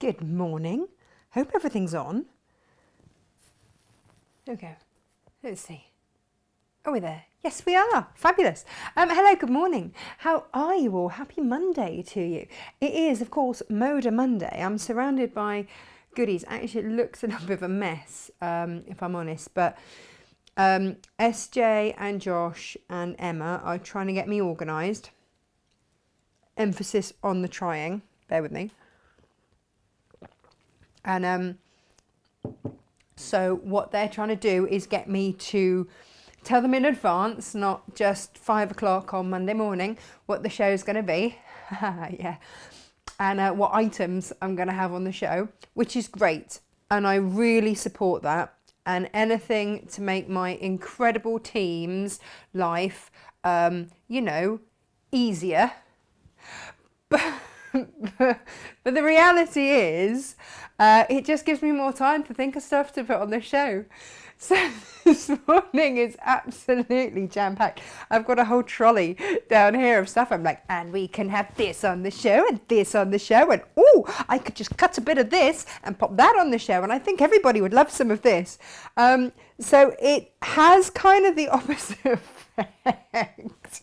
Good morning. Hope everything's on. Okay, let's see. Are we there? Yes, we are. Fabulous. Hello, good morning. How are you all? Happy Monday to you. It is, of course, Moda Monday. I'm surrounded by goodies. Actually, it looks a little bit of a mess, if I'm honest, but SJ and Josh and Emma are trying to get me organised. Emphasis on the trying. Bear with me. And so what they're trying to do is get me to tell them in advance, not just 5 o'clock on Monday morning, what the show's going to be. Yeah. And what items I'm going to have on the show, which is great. And I really support that. And anything to make my incredible team's life, you know, easier. But the reality is, it just gives me more time to think of stuff to put on the show. So this morning is absolutely jam-packed. I've got a whole trolley down here of stuff. I'm like, and we can have this on the show and this on the show. And oh, I could just cut a bit of this and pop that on the show. And I think everybody would love some of this. So it has kind of the opposite effect.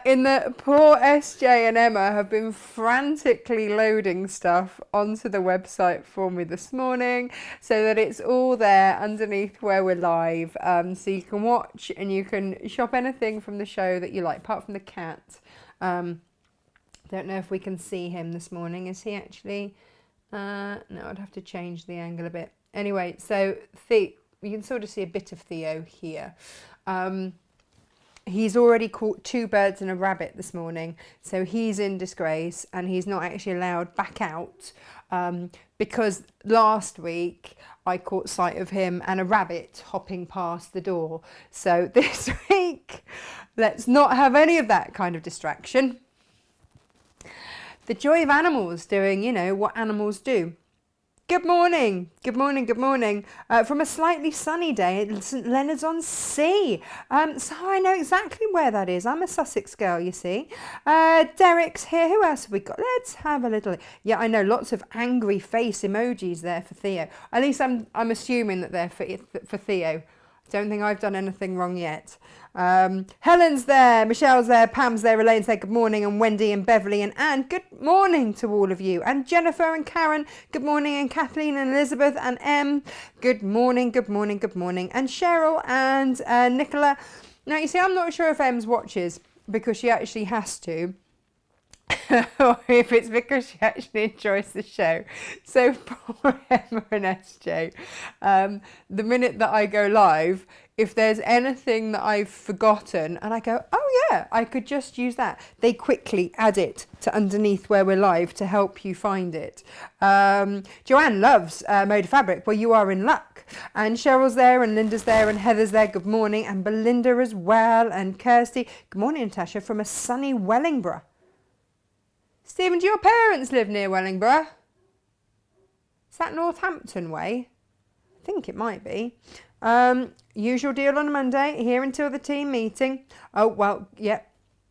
In that poor SJ and Emma have been frantically loading stuff onto the website for me this morning so that it's all there underneath where we're live. So you can watch and you can shop anything from the show that you like, apart from the cat. Don't know if we can see him this morning. Is he actually? No, I'd have to change the angle a bit. Anyway, so you can sort of see a bit of Theo here. He's already caught 2 birds and a rabbit this morning, so he's in disgrace and he's not actually allowed back out because last week I caught sight of him and a rabbit hopping past the door. So this week, let's not have any of that kind of distraction. The joy of animals doing, you know, what animals do. Good morning, good morning, good morning. From a slightly sunny day at St Leonards-on-Sea. So I know exactly where that is. I'm a Sussex girl, you see. Derek's here. Who else have we got? Let's have a little. Yeah, I know, lots of angry face emojis there for Theo. At least I'm assuming that they're for Theo. Don't think I've done anything wrong yet. Helen's there, Michelle's there, Pam's there, Elaine's there, good morning, and Wendy and Beverly and Anne, good morning to all of you. And Jennifer and Karen, good morning, and Kathleen and Elizabeth and Em, good morning, good morning, good morning. And Cheryl and Nicola. Now, you see, I'm not sure if Em's watches because she actually has to. Or if it's because she actually enjoys the show. So poor Emma and SJ. The minute that I go live, if there's anything that I've forgotten and I go, oh yeah, I could just use that, they quickly add it to underneath where we're live to help you find it. Joanne loves Moda Fabric. Well, you are in luck. And Cheryl's there and Linda's there and Heather's there. Good morning. And Belinda as well. And Kirsty. Good morning, Natasha, from a sunny Wellingborough. Stephen, do your parents live near Wellingborough? Is that Northampton way? I think it might be. Usual deal on a Monday, here until the team meeting. Oh, well, yeah,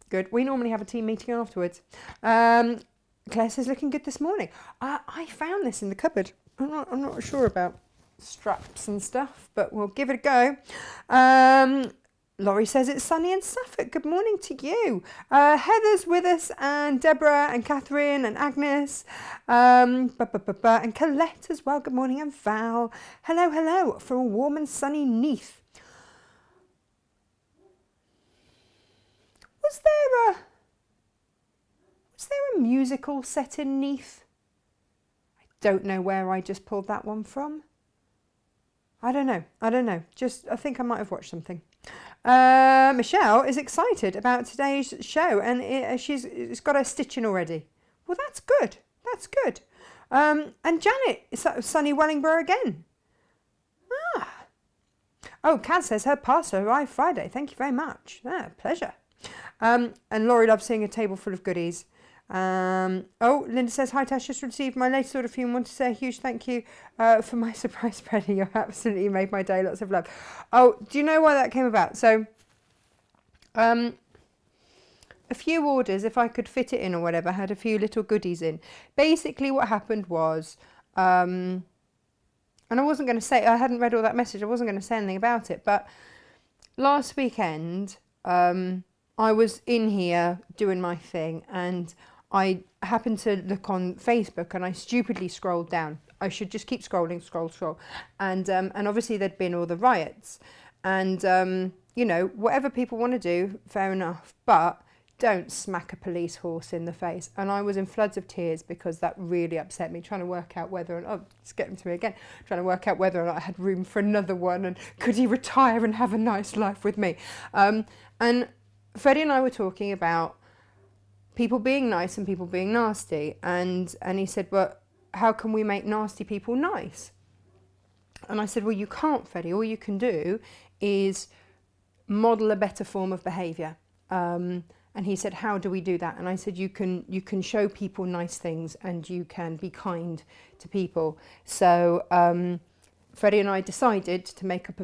good. We normally have a team meeting afterwards. Claire says, looking good this morning. I found this in the cupboard. I'm not sure about straps and stuff, but we'll give it a go. Laurie says it's sunny in Suffolk. Good morning to you. Heather's with us, and Deborah and Catherine and Agnes, and Colette as well. Good morning, and Val. Hello, hello, from a warm and sunny Neath. Was there a musical set in Neath? I don't know where I just pulled that one from. I don't know. I think I might have watched something. Michelle is excited about today's show and it's got her stitching already. Well, that's good. That's good. And Janet is sunny Wellingborough again. Oh, Kaz says her parcel arrived Friday. Thank you very much. Pleasure. And Laurie loves seeing a table full of goodies. Oh, Linda says, hi Tash, just received my latest order for you and want to say a huge thank you for my surprise spreading. You absolutely made my day. Lots of love. Oh, do you know why that came about? So, a a few orders, if I could fit it in or whatever, had a few little goodies in. Basically what happened was, and I wasn't going to say, I hadn't read all that message, I wasn't going to say anything about it, but last weekend, I was in here doing my thing, and I happened to look on Facebook, and I stupidly scrolled down. I should just keep scrolling, scroll. And obviously there'd been all the riots. And, you know, whatever people want to do, fair enough. But don't smack a police horse in the face. And I was in floods of tears because that really upset me, trying to work out whether or not, oh, it's getting to me again, trying to work out whether or not I had room for another one, and could he retire and have a nice life with me. And Freddie and I were talking about people being nice and people being nasty. And he said, well, how can we make nasty people nice? And I said, well, you can't, Freddie. All you can do is model a better form of behaviour. And he said, how do we do that? And I said, you can show people nice things, and you can be kind to people. So Freddie and I decided to make up,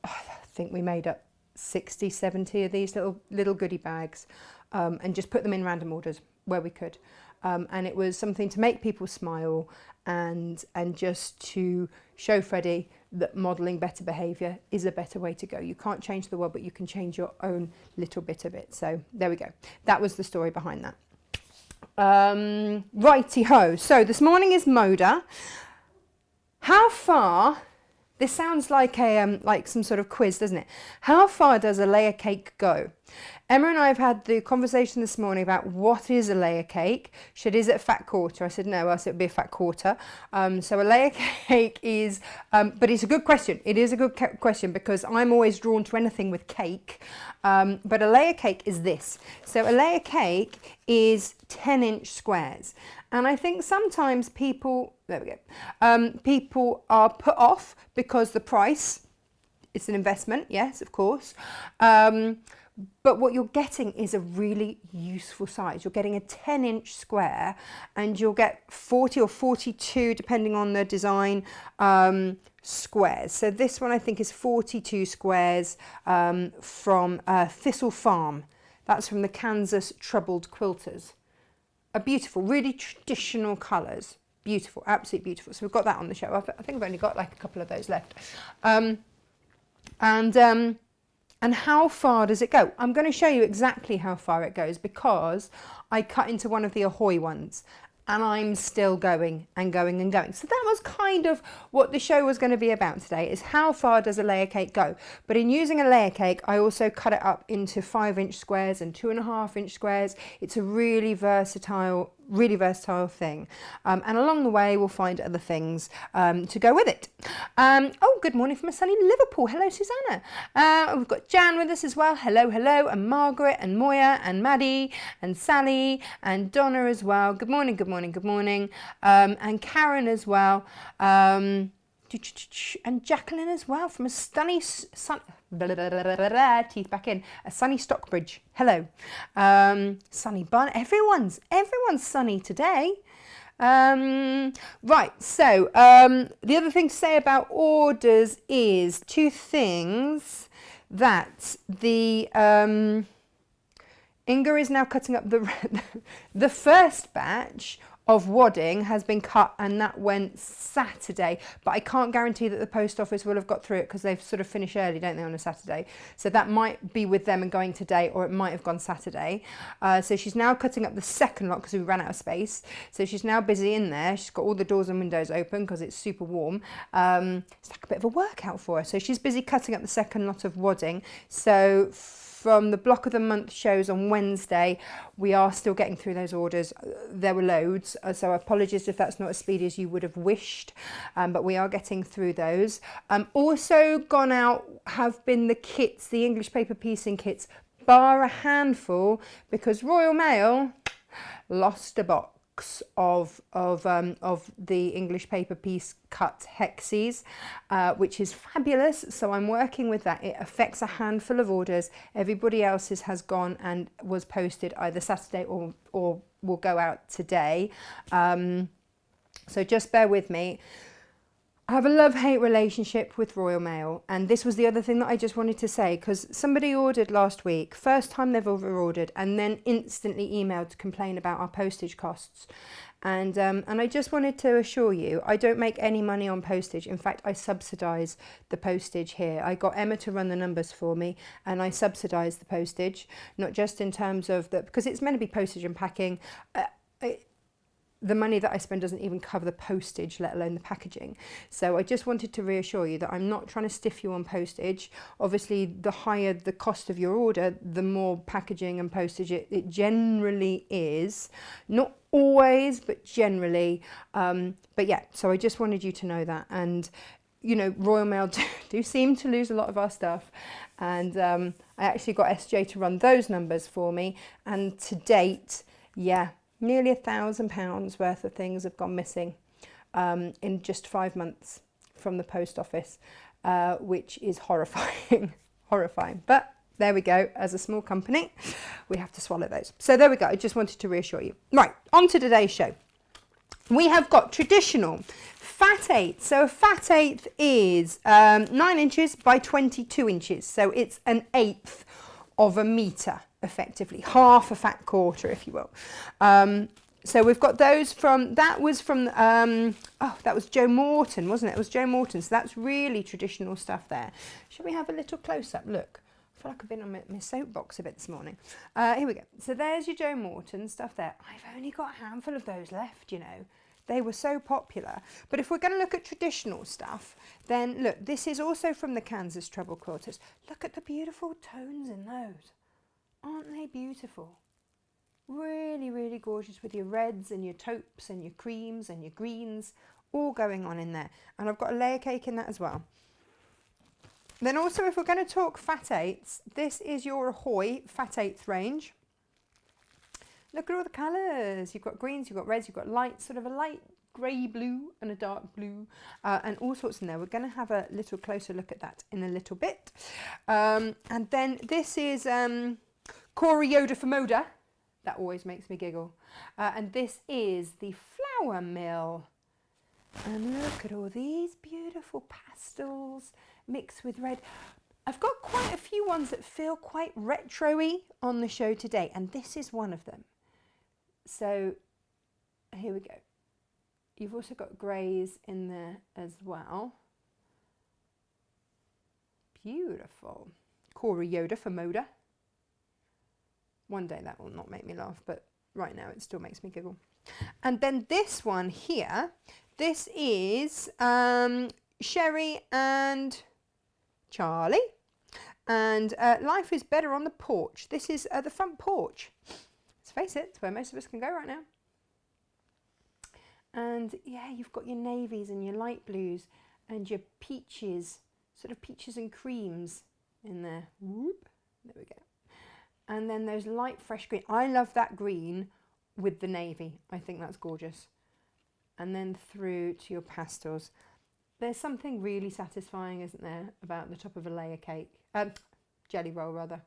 I think we made up 60, 70 of these little goodie bags, and just put them in random orders where we could. And it was something to make people smile, and just to show Freddie that modelling better behaviour is a better way to go. You can't change the world, but you can change your own little bit of it. So there we go. That was the story behind that. Righty-ho. So this morning is Moda. How far... This sounds like a like some sort of quiz, doesn't it? How far does a layer cake go? Emma and I have had the conversation this morning about what is a layer cake. Is it a fat quarter? I said no, else it would be a fat quarter. So a layer cake is, but it's a good question. It is a good question because I'm always drawn to anything with cake. But a layer cake is this. So a layer cake is 10-inch squares. And I think sometimes people, there we go, people are put off because the price, it's an investment, yes, of course. But what you're getting is a really useful size. You're getting a 10-inch square, and you'll get 40 or 42, depending on the design, squares. So this one I think is 42 squares from Thistle Farm. That's from the Kansas Troubled Quilters. Are beautiful, really traditional colours. Beautiful, absolutely beautiful. So we've got that on the show. I think I've only got like a couple of those left. And how far does it go? I'm going to show you exactly how far it goes because I cut into one of the Ahoy ones, and I'm still going and going and going. So that was kind of what the show was going to be about today, is how far does a layer cake go? But in using a layer cake, I also cut it up into 5-inch squares and 2.5-inch squares. It's a really versatile thing. And along the way, we'll find other things to go with it. Oh, good morning from a sunny Liverpool. Hello, Susanna. We've got Jan with us as well. Hello, hello. And Margaret and Moya and Maddie and Sally and Donna as well. Good morning, good morning, good morning. And Karen as well. And Jacqueline as well from a sunny teeth back in, a sunny Stockbridge. Hello. Sunny Bun. Everyone's sunny today. Right, so the other thing to say about orders is two things. That the Inga is now cutting up the first batch of wadding has been cut, and that went Saturday, but I can't guarantee that the post office will have got through it because they've sort of finish early, don't they, on a Saturday. So that might be with them and going today, or it might have gone Saturday. So she's now cutting up the second lot because we ran out of space. So she's now busy in there. She's got all the doors and windows open because it's super warm. It's like a bit of a workout for her. So she's busy cutting up the second lot of wadding. So from the Block of the Month shows on Wednesday, we are still getting through those orders. There were loads, so apologies if that's not as speedy as you would have wished, but we are getting through those. Also gone out have been the kits, the English paper piecing kits, bar a handful, because Royal Mail lost a box of the English paper piece cut hexes, which is fabulous. So I'm working with that. It affects a handful of orders. Everybody else's has gone and was posted either Saturday or will go out today. So just bear with me. I have a love-hate relationship with Royal Mail, and this was the other thing that I just wanted to say, because somebody ordered last week, first time they've ever ordered, and then instantly emailed to complain about our postage costs. And I just wanted to assure you, I don't make any money on postage. In fact, I subsidise the postage here. I got Emma to run the numbers for me, and I subsidise the postage, not just in terms of because it's meant to be postage and packing. The money that I spend doesn't even cover the postage, let alone the packaging. So I just wanted to reassure you that I'm not trying to stiff you on postage. Obviously, the higher the cost of your order, the more packaging and postage it generally is. Not always, but generally. But yeah, so I just wanted you to know that. And, you know, Royal Mail do seem to lose a lot of our stuff. And I actually got SJ to run those numbers for me. And to date, yeah, nearly £1,000 worth of things have gone missing in just 5 months from the post office, which is horrifying, horrifying. But there we go. As a small company, we have to swallow those. So there we go. I just wanted to reassure you. Right, on to today's show. We have got traditional fat eighth. So a fat eighth is 9 inches by 22 inches. So it's an eighth of a metre. Effectively half a fat quarter, if you will. So we've got those from that was Joe Morton, wasn't it? It was Joe Morton. So that's really traditional stuff there. Shall we have a little close-up look? I feel like I've been on my soapbox a bit this morning. Here we go. So there's your Joe Morton stuff there. I've only got a handful of those left, you know. They were so popular. But if we're going to look at traditional stuff, then look, this is also from the Kansas Treble Quilters. Look at the beautiful tones in those. Aren't they beautiful? Really, really gorgeous with your reds and your taupes and your creams and your greens all going on in there. And I've got a layer cake in that as well. Then also, if we're going to talk fat eighths, this is your Ahoy fat eighth range. Look at all the colours. You've got greens, you've got reds, you've got light, sort of a light grey blue and a dark blue and all sorts in there. We're going to have a little closer look at that in a little bit. And then this is Corey Yoda for Moda. That always makes me giggle. And this is the Flour Mill. And look at all these beautiful pastels mixed with red. I've got quite a few ones that feel quite retro-y on the show today, and this is one of them. So here we go. You've also got greys in there as well. Beautiful. Corey Yoda for Moda. One day that will not make me laugh, but right now it still makes me giggle. And then this one here, this is Sherry and Charlie. And Life is Better on the Porch. This is the front porch. Let's face it, it's where most of us can go right now. And yeah, you've got your navies and your light blues and your peaches, sort of peaches and creams in there. Whoop, there we go. And then those light fresh green. I love that green with the navy. I think that's gorgeous. And then through to your pastels. There's something really satisfying, isn't there, about the top of a layer cake. Jelly roll, rather.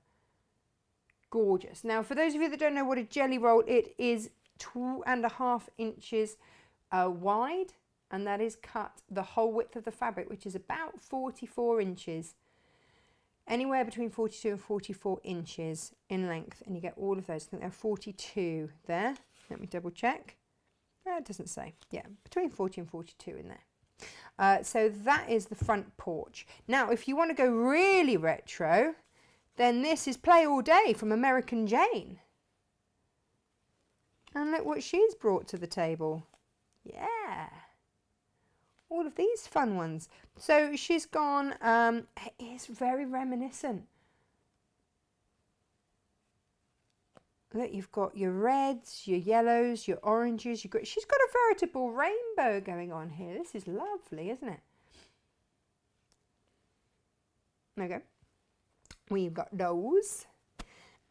Gorgeous. Now, for those of you that don't know what a jelly roll, it is 2.5 inches wide. And that is cut the whole width of the fabric, which is about 44 inches. Anywhere between 42 and 44 inches in length, and you get all of those. I think they're 42 there. Let me double check. It doesn't say. Yeah, between 40 and 42 in there. So that is the front porch. Now, if you want to go really retro, then this is Play All Day from American Jane. And look what she's brought to the table. Yeah. All of these fun ones. So she's gone, it is very reminiscent. Look, you've got your reds, your yellows, your oranges, your green. She's got a veritable rainbow going on here. This is lovely, isn't it? There we go. We've got those.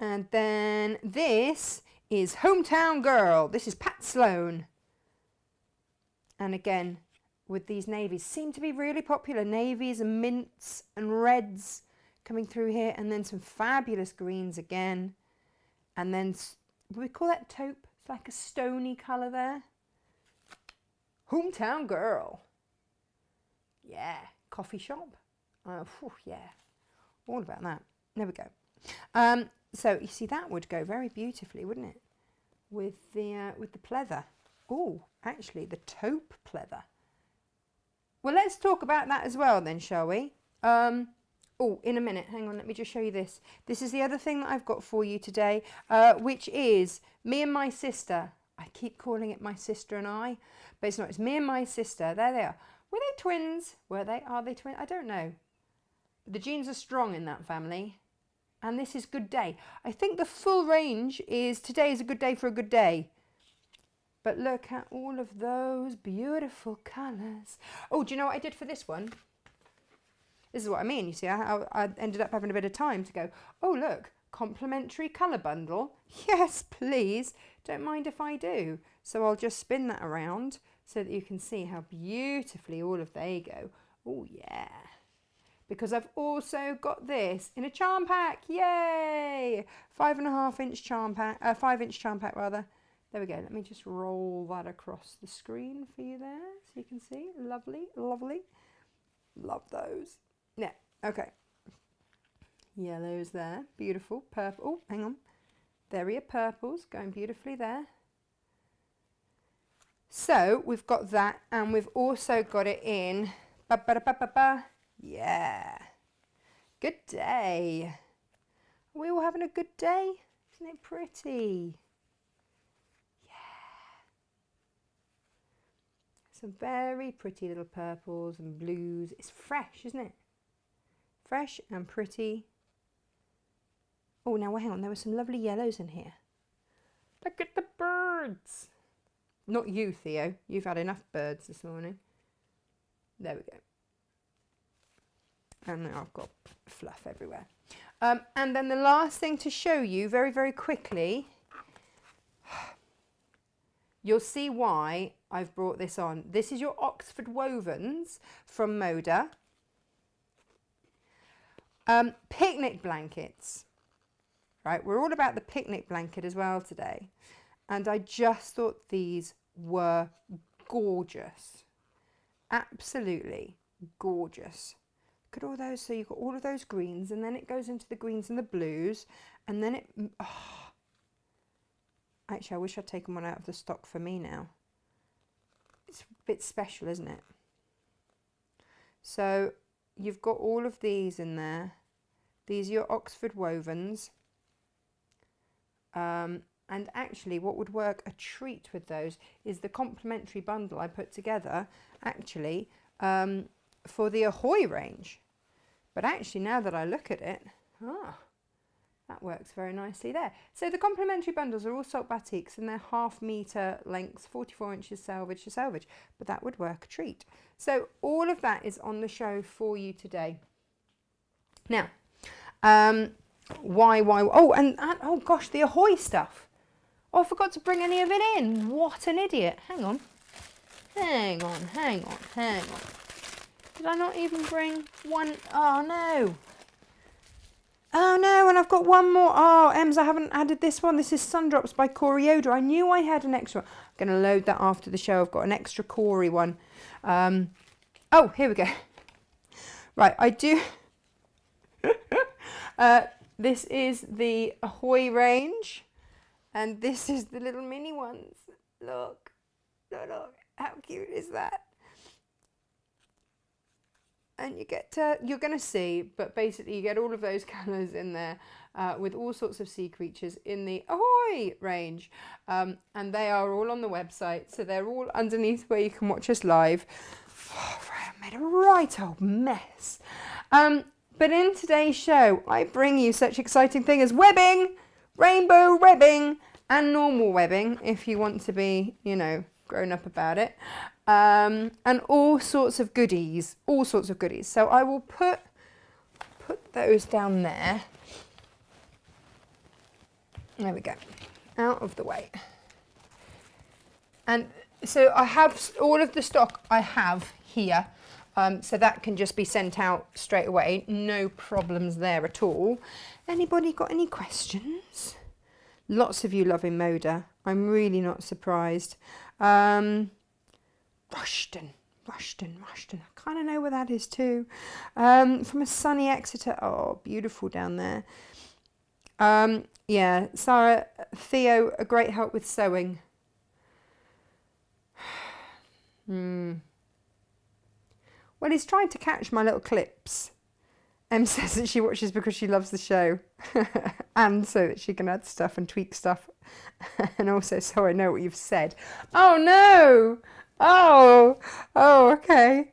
And then this is Hometown Girl. This is Pat Sloan. And again, with these navies, seem to be really popular. Navies and mints and reds coming through here. And then some fabulous greens again. And then, we call that taupe. It's like a stony colour there. Hometown Girl. Yeah, coffee shop. Yeah, all about that. There we go. So you see that would go very beautifully, wouldn't it? With the pleather. Oh, actually the taupe pleather. Well, let's talk about that as well then, shall we? Oh, in a minute. Hang on, let me just show you this. This is the other thing that I've got for you today, which is me and my sister. I keep calling it my sister and I, but it's not. It's me and my sister. There they are. Were they twins? Were they? Are they twins? I don't know. The genes are strong in that family. And this is Good Day. I think the full range is today is a good day for a good day. But look at all of those beautiful colours. Oh, do you know what I did for this one? This is what I mean. You see, I ended up having a bit of time to go, oh, look, complimentary colour bundle. Yes, please. Don't mind if I do. So I'll just spin that around so that you can see how beautifully all of they go. Oh, yeah. Because I've also got this in a charm pack. Yay! 5.5-inch charm pack, 5-inch charm pack rather. There we go. Let me just roll that across the screen for you there so you can see. Lovely, lovely. Love those. Yeah, okay. Yellows there. Beautiful. Purple. Oh, hang on. There are your purples going beautifully there. So we've got that, and we've also got it in. Yeah. Good day. Are we all having a good day? Isn't it pretty? Yeah. Some very pretty little purples and blues. It's fresh, isn't it? Fresh and pretty. Oh, now hang on. There were some lovely yellows in here. Look at the birds. Not you, Theo. You've had enough birds this morning. There we go. And now I've got fluff everywhere. And then the last thing to show you very, very quickly, you'll see why I've brought this on. This is your Oxford Wovens from Moda. Picnic blankets. Right, we're all about the picnic blanket as well today. And I just thought these were gorgeous. Absolutely gorgeous. Look at all those. So you've got all of those greens, and then it goes into the greens and the blues, and then it... Oh. Actually, I wish I'd taken one out of the stock for me now. It's a bit special, isn't it? So you've got all of these in there. These are your Oxford Wovens. And actually what would work a treat with those is the complimentary bundle I put together, actually, for the Ahoy range. But actually, now that I look at it, that works very nicely there. So the complimentary bundles are all silk batiks, and they're 1/2 metre lengths, 44 inches selvage to selvage. But that would work a treat. So all of that is on the show for you today. Now, why? Oh, and oh gosh, the Ahoy stuff. Oh, I forgot to bring any of it in. What an idiot. Hang on. Hang on. Did I not even bring one? Oh, no. Oh, no, and I've got one more. Oh, Ems, I haven't added this one. This is Sundrops by Corey Oda. I knew I had an extra. I'm going to load that after the show. I've got an extra Corey one. Oh, here we go. Right, I do. This is the Ahoy range. And this is the little mini ones. Look. How cute is that? And you get to, you're going to see, but basically you get all of those colours in there with all sorts of sea creatures in the Ahoy range. And they are all on the website. So they're all underneath where you can watch us live. Oh, right, I made a right old mess. But in today's show, I bring you such exciting things as webbing, rainbow webbing, and normal webbing, if you want to be, you know, grown up about it. And all sorts of goodies, So I will put those down there. There we go, out of the way. And so I have all of the stock I have here. So that can just be sent out straight away. No problems there at all. Anybody got any questions? Lots of you loving Moda. I'm really not surprised. Rushton. Rushton. I kind of know where that is too. From a sunny Exeter. Oh, beautiful down there. Yeah, Sarah, Theo, a great help with sewing. Well, he's trying to catch my little clips. Em says that she watches because she loves the show and so that she can add stuff and tweak stuff. And also so I know what you've said. Oh no! Oh, okay.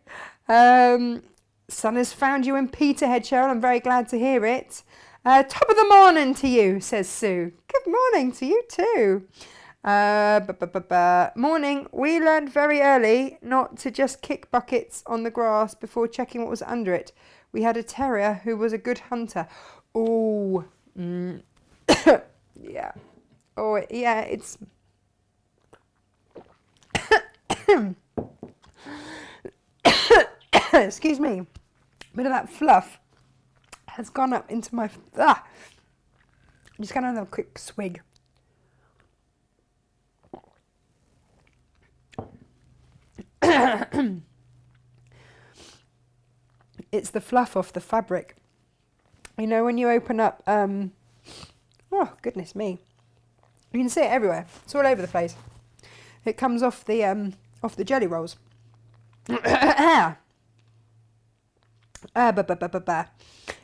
Son has found you in Peterhead, Cheryl. I'm very glad to hear it. Top of the morning to you, says Sue. Good morning to you too. Morning. We learned very early not to just kick buckets on the grass before checking what was under it. We had a terrier who was a good hunter. Oh, yeah. Oh, yeah, it's... Excuse me. A bit of that fluff has gone up into my... I'm just going to have a quick swig. It's the fluff off the fabric. You know when you open up... oh, goodness me. You can see it everywhere. It's all over the place. It comes off the jelly rolls.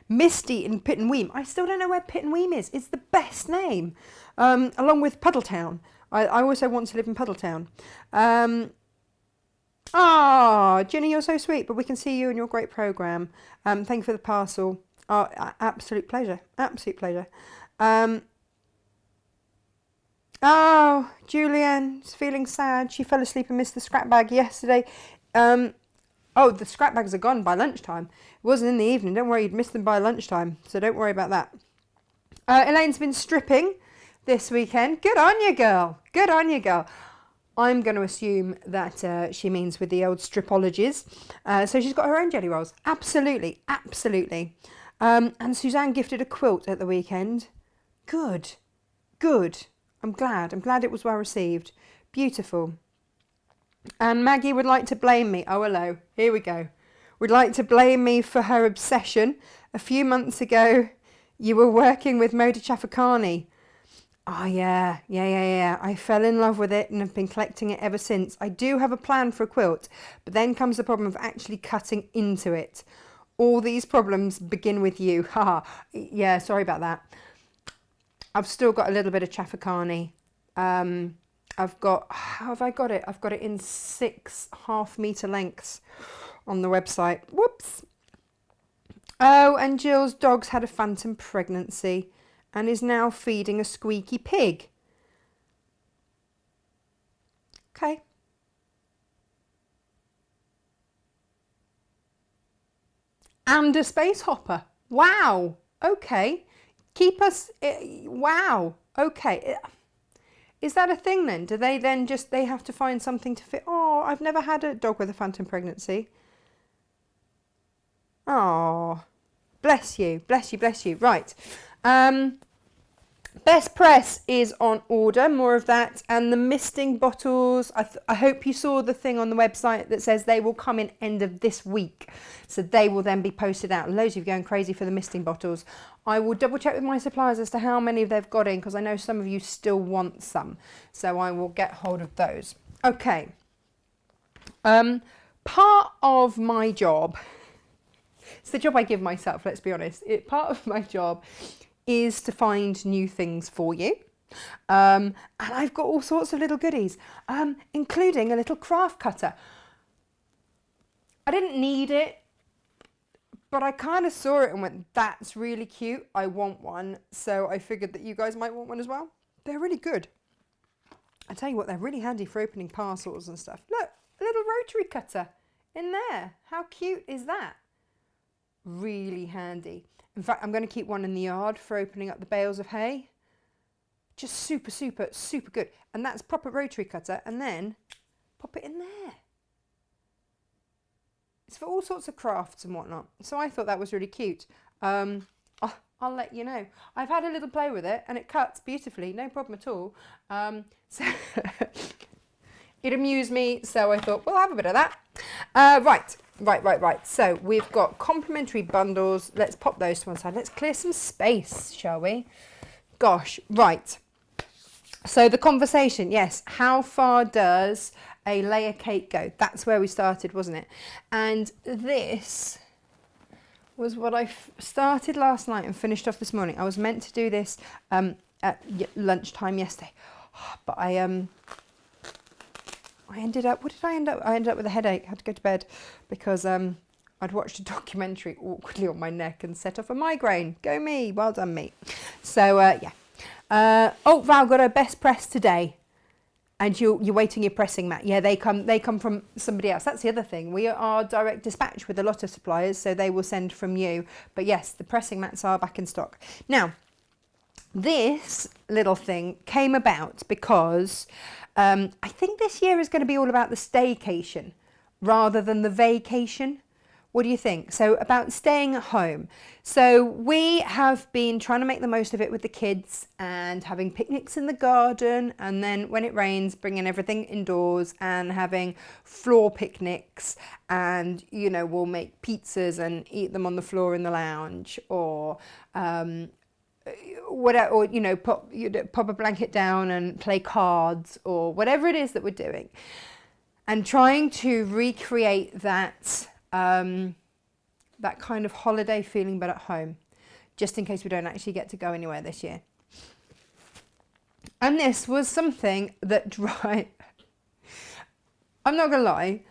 Misty in Pitt and Weem. I still don't know where Pitt and Weem is. It's the best name. Along with Puddletown. I also want to live in Puddletown. Ginny, you're so sweet, but we can see you and your great programme. Thank you for the parcel. Oh, absolute pleasure. Absolute pleasure. Julianne's feeling sad. She fell asleep and missed the scrap bag yesterday. The scrap bags are gone by lunchtime. It wasn't in the evening. Don't worry, you'd missed them by lunchtime. So don't worry about that. Elaine's been stripping this weekend. Good on you, girl. Good on you, girl. I'm going to assume that she means with the old stripologies. So she's got her own jelly rolls. Absolutely. Absolutely. And Suzanne gifted a quilt at the weekend. Good. Good. I'm glad. I'm glad it was well received. Beautiful. And Maggie would like to blame me. Oh, hello. Here we go. Would like to blame me for her obsession. A few months ago, you were working with Moda Chafakani. Oh, yeah. I fell in love with it and have been collecting it ever since. I do have a plan for a quilt, but then comes the problem of actually cutting into it. All these problems begin with you. Haha. Yeah, sorry about that. I've still got a little bit of Chafakani. I've got, how have I got it? I've got it in 6 half-metre lengths on the website. Whoops. Oh, and Jill's dog's had a phantom pregnancy and is now feeding a squeaky pig. Okay. And a space hopper. Wow. Okay. Keep us... wow. Okay. Is that a thing then? Do they then just, they have to find something to fit? Oh, I've never had a dog with a phantom pregnancy. Oh, bless you, bless you, bless you. Right. Best Press is on order, more of that. And the misting bottles, I hope you saw the thing on the website that says they will come in end of this week. So they will then be posted out. Loads of you going crazy for the misting bottles. I will double check with my suppliers as to how many they've got in, because I know some of you still want some. So I will get hold of those. Okay. Part of my job, it's the job I give myself, let's be honest. Part of my job is to find new things for you. And I've got all sorts of little goodies, including a little craft cutter. I didn't need it, but I kind of saw it and went, that's really cute. I want one. So I figured that you guys might want one as well. They're really good. I tell you what, they're really handy for opening parcels and stuff. Look, a little rotary cutter in there. How cute is that? Really handy. In fact, I'm going to keep one in the yard for opening up the bales of hay. Just super, super, super good. And that's proper rotary cutter. And then pop it in there. It's for all sorts of crafts and whatnot. So I thought that was really cute. I'll let you know. I've had a little play with it and it cuts beautifully. No problem at all. So It amused me, so I thought, we'll have a bit of that. Right. So we've got complimentary bundles. Let's pop those to one side. Let's clear some space, shall we? Gosh, right. So the conversation, yes. How far does a layer cake go? That's where we started, wasn't it? And this was what I started last night and finished off this morning. I was meant to do this at lunchtime yesterday, but I ended up, what did I end up? I ended up with a headache. I had to go to bed because I'd watched a documentary awkwardly on my neck and set off a migraine. Go me, well done me. So yeah. Oh, Val got her best press today. And you're waiting your pressing mat. Yeah, they come from somebody else. That's the other thing. We are direct dispatch with a lot of suppliers, so they will send from you. But yes, the pressing mats are back in stock. Now, this little thing came about because I think this year is going to be all about the staycation rather than the vacation. What do you think? So about staying at home. So we have been trying to make the most of it with the kids and having picnics in the garden, and then when it rains, bringing everything indoors and having floor picnics, and you know, we'll make pizzas and eat them on the floor in the lounge, or whatever, or you know, pop a blanket down and play cards, or whatever it is that we're doing, and trying to recreate that that kind of holiday feeling but at home, just in case we don't actually get to go anywhere this year. And this was something that I'm not gonna lie,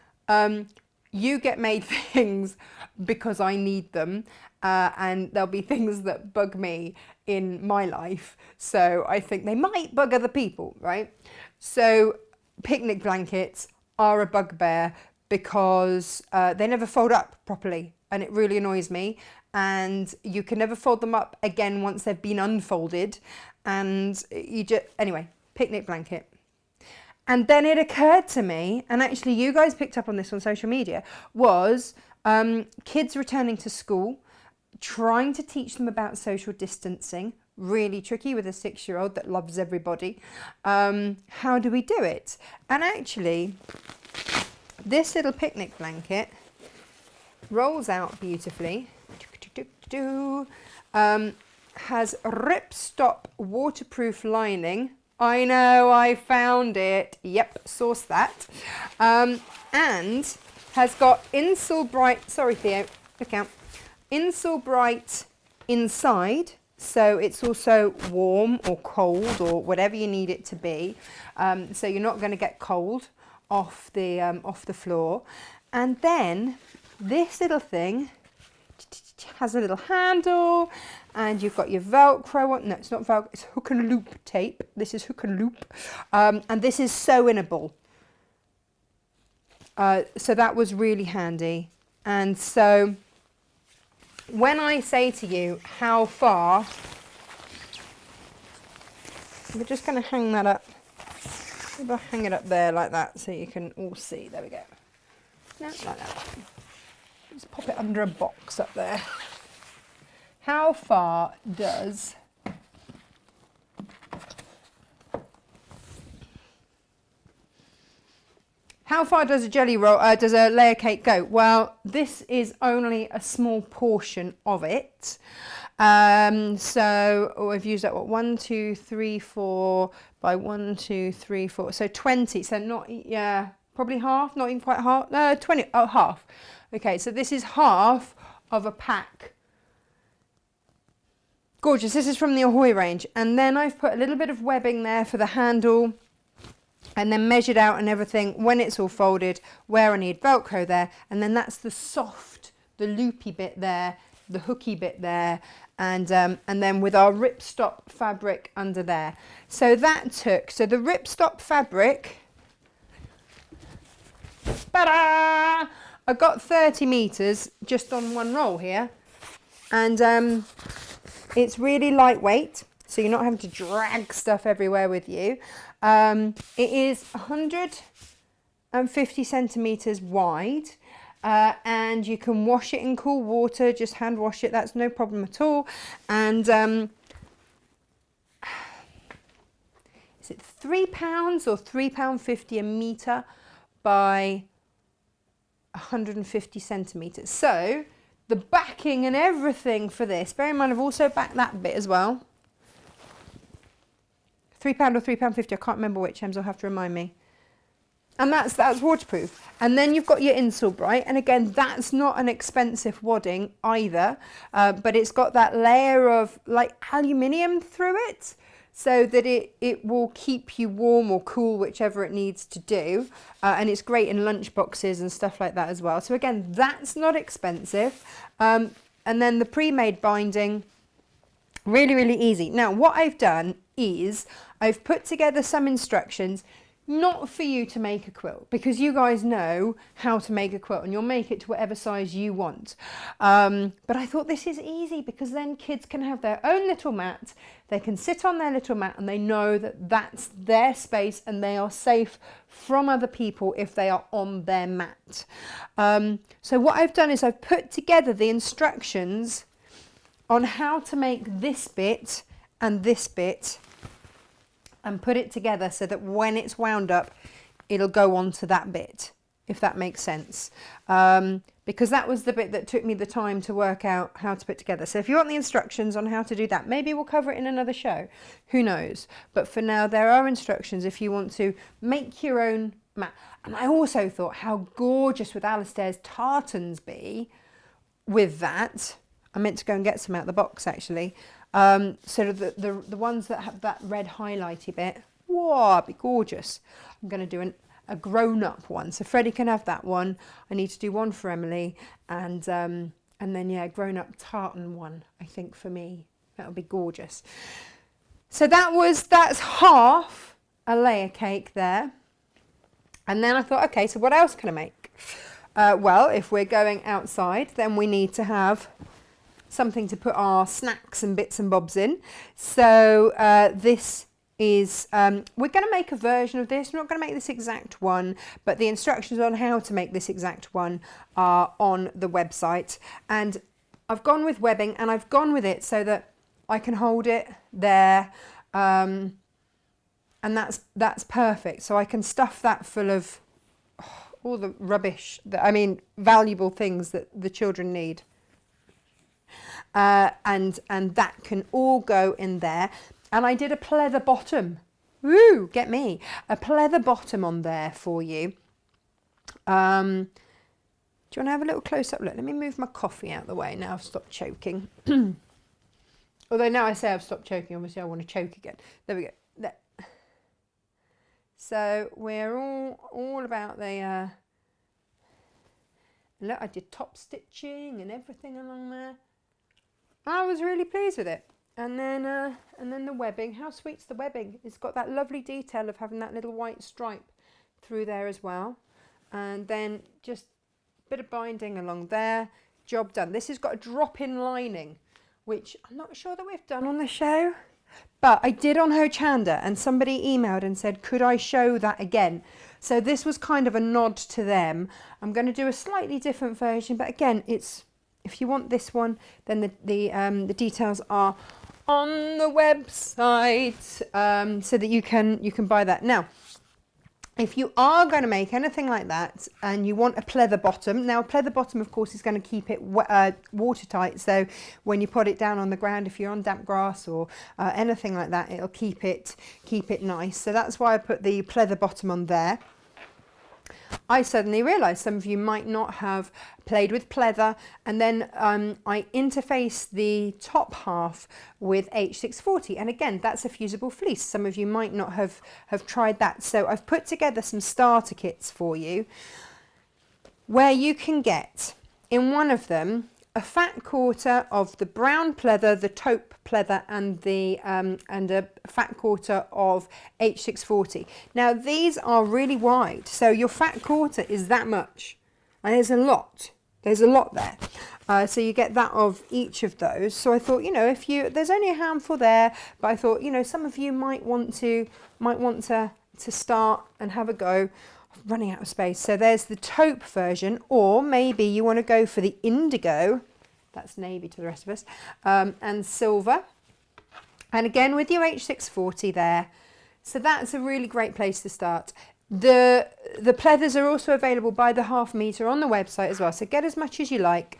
you get made things because I need them, and there'll be things that bug me in my life, so I think they might bug other people, right? So picnic blankets are a bugbear because they never fold up properly, and it really annoys me. And you can never fold them up again once they've been unfolded. And you just, anyway, picnic blanket. And then it occurred to me, and actually you guys picked up on this on social media, was kids returning to school, trying to teach them about social distancing, really tricky with a 6-year-old that loves everybody. How do we do it? And actually, this little picnic blanket rolls out beautifully, has ripstop waterproof lining. I know, I found it. Yep, sourced that. And has got Insulbright, sorry Theo, look out. Insulbright inside, so it's also warm or cold or whatever you need it to be. So you're not going to get cold off the floor. And then this little thing has a little handle, and you've got your Velcro on. No, it's not Velcro, it's hook and loop tape. This is hook and loop, and this is sew-inable. So that was really handy. And so when I say to you how far, we're just going to hang that up. Maybe I'll hang it up there like that so you can all see. There we go. No, like that. Just pop it under a box up there. How far does a jelly roll, does a layer cake go? Well, this is only a small portion of it. So I've used that, what, 1, 2, 3, 4 by 1, 2, 3, 4. So 20. So not, yeah, probably half, not even quite half. No, 20, oh, half. Okay, so this is half of a pack. Gorgeous. This is from the Ahoy range. And then I've put a little bit of webbing there for the handle, and then measured out and everything when it's all folded, where I need Velcro there. And then that's the soft, the loopy bit there, the hooky bit there, and then with our ripstop fabric under there. So that took, so the ripstop fabric, ta-da! I got 30 meters just on one roll here, and it's really lightweight, so you're not having to drag stuff everywhere with you. It is 150 centimeters wide, and you can wash it in cool water, just hand wash it, that's no problem at all. And it's is it £3 or £3.50 a metre by 150 centimetres. So the backing and everything for this, bear in mind I've also backed that bit as well. £3 or £3.50, I can't remember which, Ems will have to remind me. And that's waterproof. And then you've got your Insulbright, and again, that's not an expensive wadding either, but it's got that layer of like aluminium through it, so that it will keep you warm or cool, whichever it needs to do. And it's great in lunch boxes and stuff like that as well. So again, that's not expensive. And then the pre-made binding, really, really easy. Now, what I've done is I've put together some instructions, not for you to make a quilt, because you guys know how to make a quilt and you'll make it to whatever size you want. But I thought this is easy, because then kids can have their own little mat. They can sit on their little mat and they know that that's their space and they are safe from other people if they are on their mat. So what I've done is I've put together the instructions on how to make this bit and this bit, and put it together so that when it's wound up, it'll go on to that bit, if that makes sense. Because that was the bit that took me the time to work out how to put together. So if you want the instructions on how to do that, maybe we'll cover it in another show, who knows. But for now, there are instructions if you want to make your own mat. And I also thought how gorgeous would Alistair's tartans be with that. I meant to go and get some out of the box actually. So the ones that have that red highlighty bit, whoa, it'd be gorgeous. I'm going to do a grown-up one, so Freddie can have that one. I need to do one for Emily, and then yeah, grown-up tartan one, I think, for me. That would be gorgeous. So that's half a layer cake there. And then I thought, okay, so what else can I make? Well, if we're going outside, then we need to have something to put our snacks and bits and bobs in. So this is, we're going to make a version of this. We're not going to make this exact one, but the instructions on how to make this exact one are on the website. And I've gone with webbing, and I've gone with it so that I can hold it there. And that's perfect. So I can stuff that full of all the rubbish, valuable things that the children need. And that can all go in there. And I did a pleather bottom. Woo, get me. A pleather bottom on there for you. Do you want to have a little close up look? Let me move my coffee out of the way now. I've stopped choking. Although now I say I've stopped choking, obviously I want to choke again. There we go. There. So we're all about the look, I did top stitching and everything along there. I was really pleased with it. And then the webbing. How sweet's the webbing? It's got that lovely detail of having that little white stripe through there as well. And then just a bit of binding along there. Job done. This has got a drop-in lining, which I'm not sure that we've done on the show. But I did on Hochanda, and somebody emailed and said, could I show that again? So this was kind of a nod to them. I'm going to do a slightly different version, but again, it's, if you want this one, then the details are on the website, so that you can buy that. Now, if you are going to make anything like that and you want a pleather bottom, now a pleather bottom of course is going to keep it watertight, so when you put it down on the ground, if you're on damp grass or anything like that, it'll keep it nice. So that's why I put the pleather bottom on there. I suddenly realised some of you might not have played with pleather, and then I interfaced the top half with H640, and again that's a fusible fleece. Some of you might not have tried that, so I've put together some starter kits for you where you can get in one of them a fat quarter of the brown pleather, the taupe pleather, and a fat quarter of H640. Now these are really wide, so your fat quarter is that much, and there's a lot there. So you get that of each of those. So I thought, if there's only a handful there, but I thought, some of you might want to start and have a go. Running out of space. So there's the taupe version, or maybe you want to go for the indigo, that's navy to the rest of us, and silver. And again with your H640 there, So that's a really great place to start. The pleathers are also available by the half metre on the website as well, so get as much as you like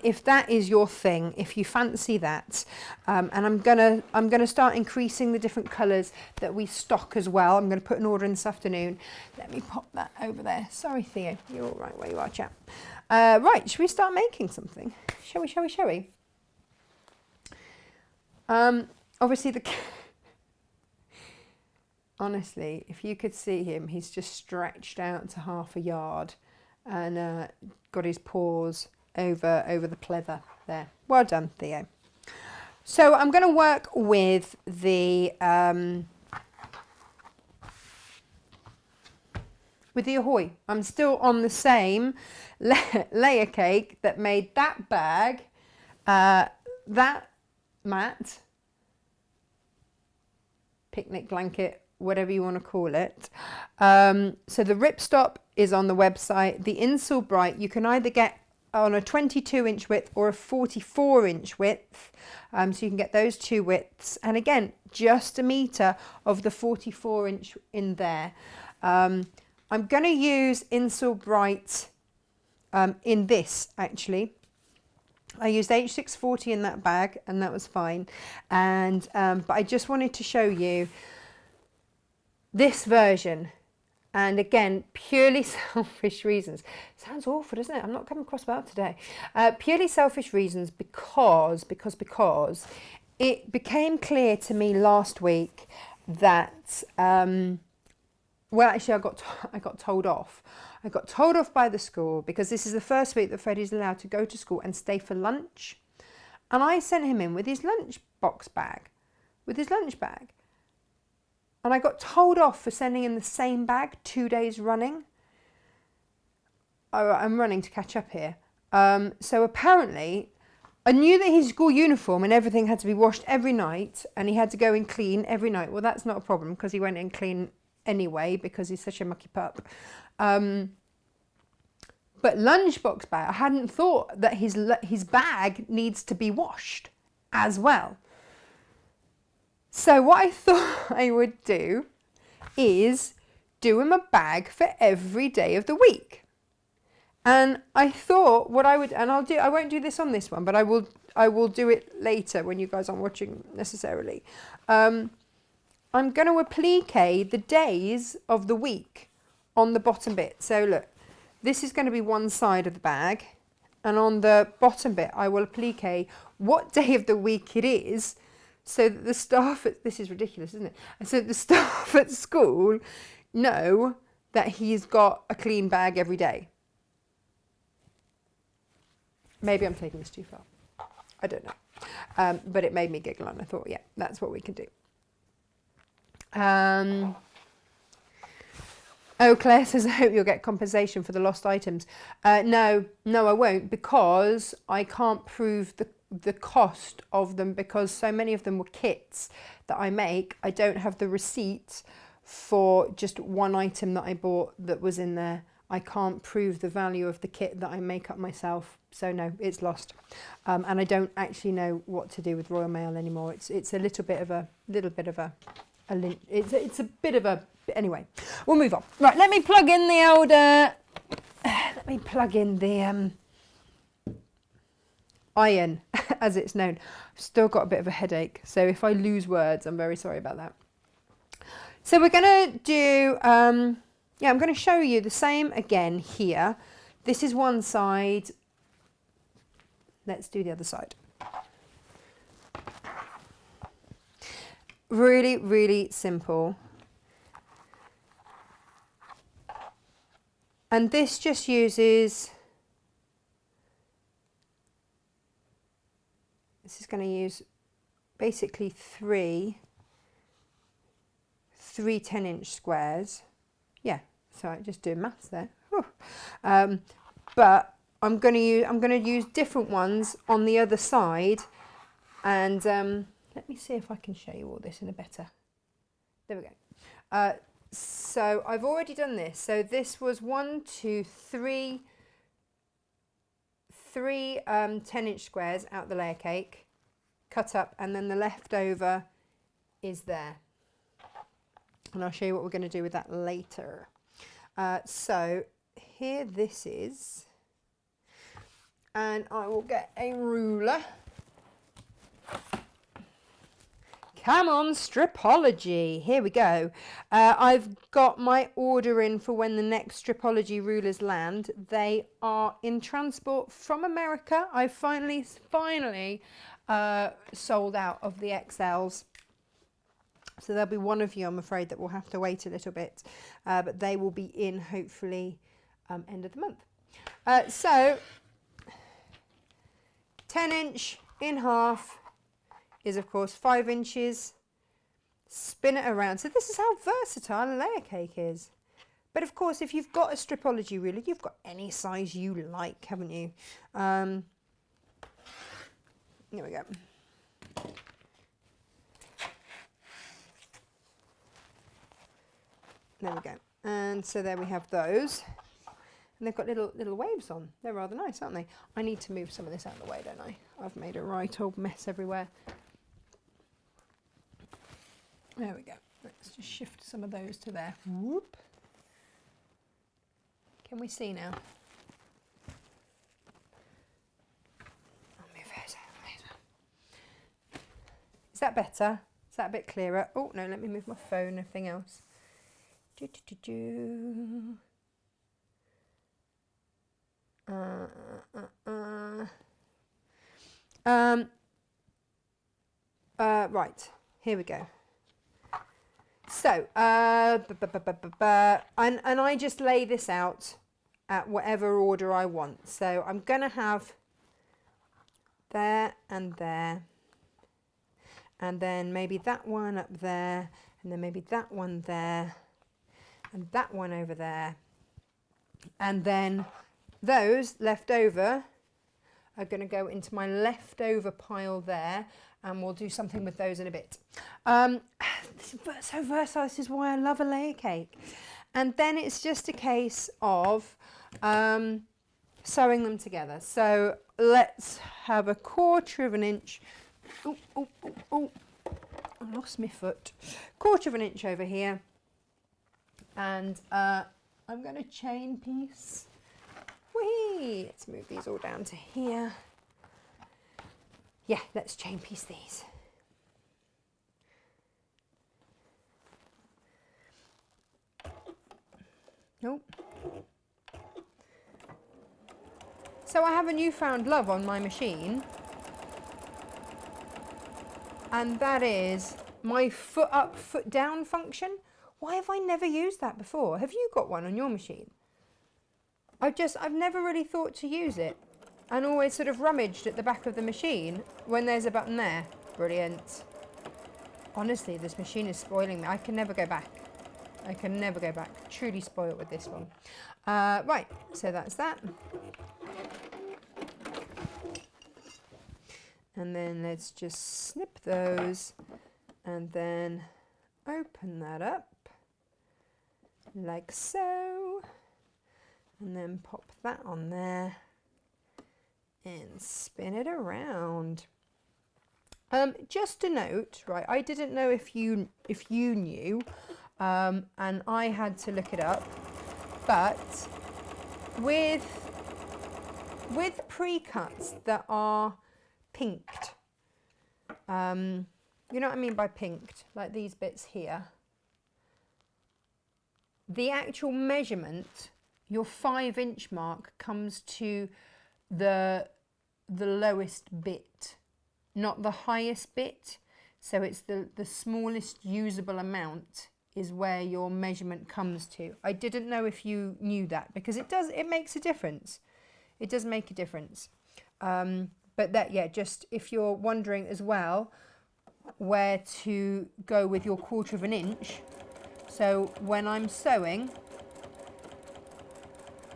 if that is your thing, if you fancy that. And I'm gonna start increasing the different colours that we stock as well. I'm going to put an order in this afternoon. Let me pop that over there. Sorry, Theo, you're all right where you are, chap. Right, should we start making something? Shall we? Obviously honestly, if you could see him, he's just stretched out to half a yard and got his paws over the pleather there. Well done, Theo. So I'm going to work with the Ahoy. I'm still on the same layer cake that made that bag, that mat, picnic blanket, whatever you want to call it. So the ripstop is on the website. The Insule Bright you can either get on a 22-inch width or a 44-inch width. So you can get those two widths. And again, just a metre of the 44-inch in there. I'm going to use Insule Bright in this, actually. I used H640 in that bag and that was fine. And but I just wanted to show you this version, and again, purely selfish reasons. Sounds awful, doesn't it? I'm not coming across well today. Purely selfish reasons because it became clear to me last week that well, actually, I got told off. I got told off by the school because this is the first week that Freddie's allowed to go to school and stay for lunch, and I sent him in with his lunch bag. And I got told off for sending in the same bag 2 days running. Oh, I'm running to catch up here. So apparently, I knew that his school uniform and everything had to be washed every night, and he had to go in clean every night. Well, that's not a problem because he went in clean anyway because he's such a mucky pup. But lunchbox bag, I hadn't thought that his bag needs to be washed as well. So what I thought I would do is do him a bag for every day of the week. And I thought what I would, and I won't do this on this one, but I will do it later when you guys aren't watching necessarily. I'm going to applique the days of the week on the bottom bit. So look, this is going to be one side of the bag, and on the bottom bit I will applique what day of the week it is, so that the staff this is ridiculous, isn't it? And so the staff at school know that he's got a clean bag every day. Maybe I'm taking this too far. I don't know. But it made me giggle, and I thought, yeah, that's what we can do. Oh, Claire says, I hope you'll get compensation for the lost items. No, I won't, because I can't prove the cost of them, because so many of them were kits that I make. I don't have the receipt for just one item that I bought that was in there. I can't prove the value of the kit that I make up myself. So no, it's lost. And I don't actually know what to do with Royal Mail anymore. It's a little bit of a it's a bit of a, anyway, we'll move on. Right, let me plug in the old, iron, as it's known. I've still got a bit of a headache, so if I lose words, I'm very sorry about that. So we're going to do, I'm going to show you the same again here. This is one side. Let's do the other side. Really, really simple. And this just uses, this is going to use basically three 10-inch squares. Yeah, so I just do maths there. But I'm going to use different ones on the other side, and let me see if I can show you all this in a better. There we go. So I've already done this. So this was 3 10-inch squares out the layer cake, cut up, and then the leftover is there. and I'll show you what we're going to do with that later. So here this is, and I will get a ruler. Come on, Stripology. Here we go. I've got my order in for when the next Stripology rulers land. They are in transport from America. I finally sold out of the XLs. So there'll be one of you, I'm afraid, that will have to wait a little bit. But they will be in, hopefully, end of the month. So 10-inch in half is of course 5 inches. Spin it around. So this is how versatile a layer cake is. But of course, if you've got a Stripology ruler, you've got any size you like, haven't you? Here we go. There we go. And so there we have those. And they've got little waves on. They're rather nice, aren't they? I need to move some of this out of the way, don't I? I've made a right old mess everywhere. There we go. Let's just shift some of those to there. Whoop. Can we see now? I'll move those out. Is that better? Is that a bit clearer? Oh, no, let me move my phone and everything else. Right, here we go. So, and I just lay this out at whatever order I want. So I'm going to have there, and then maybe that one up there, and then maybe that one there, and that one over there. And then those left over are going to go into my leftover pile there, and we'll do something with those in a bit. This is so versatile. This is why I love a layer cake. And then it's just a case of sewing them together. So let's have a 1/4 inch. Oh, I lost my foot. 1/4 inch over here. And I'm going to chain piece. Whee! Let's move these all down to here. Yeah, let's chain piece these. Nope. So I have a newfound love on my machine, and that is my foot up, foot down function. Why have I never used that before? Have you got one on your machine? I've never really thought to use it, and always sort of rummaged at the back of the machine when there's a button there. Brilliant. Honestly, this machine is spoiling me. I can never go back. I can never go back. Truly spoiled with this one. Right, so that's that. And then let's just snip those and then open that up like so. And then pop that on there and spin it around. Just a note, right? I didn't know if you knew, and I had to look it up. But with pre-cuts that are pinked, you know what I mean by pinked, like these bits here. The actual measurement, your 5-inch mark, comes to the lowest bit, not the highest bit. So it's the smallest usable amount is where your measurement comes to. I didn't know if you knew that, because it makes a difference. It does make a difference. But that, yeah, just if you're wondering as well where to go with your 1/4 inch. So when I'm sewing,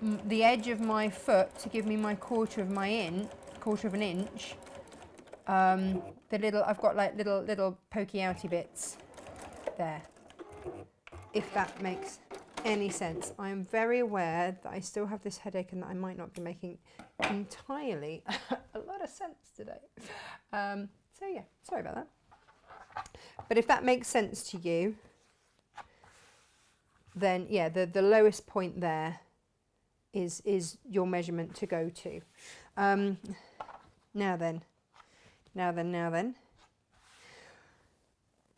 the edge of my foot to give me my 1/4 inch, I've got like little pokey outy bits there, if that makes any sense. I am very aware that I still have this headache and that I might not be making entirely a lot of sense today. So yeah, sorry about that. But if that makes sense to you, then yeah, the lowest point there is your measurement to go to. Now then.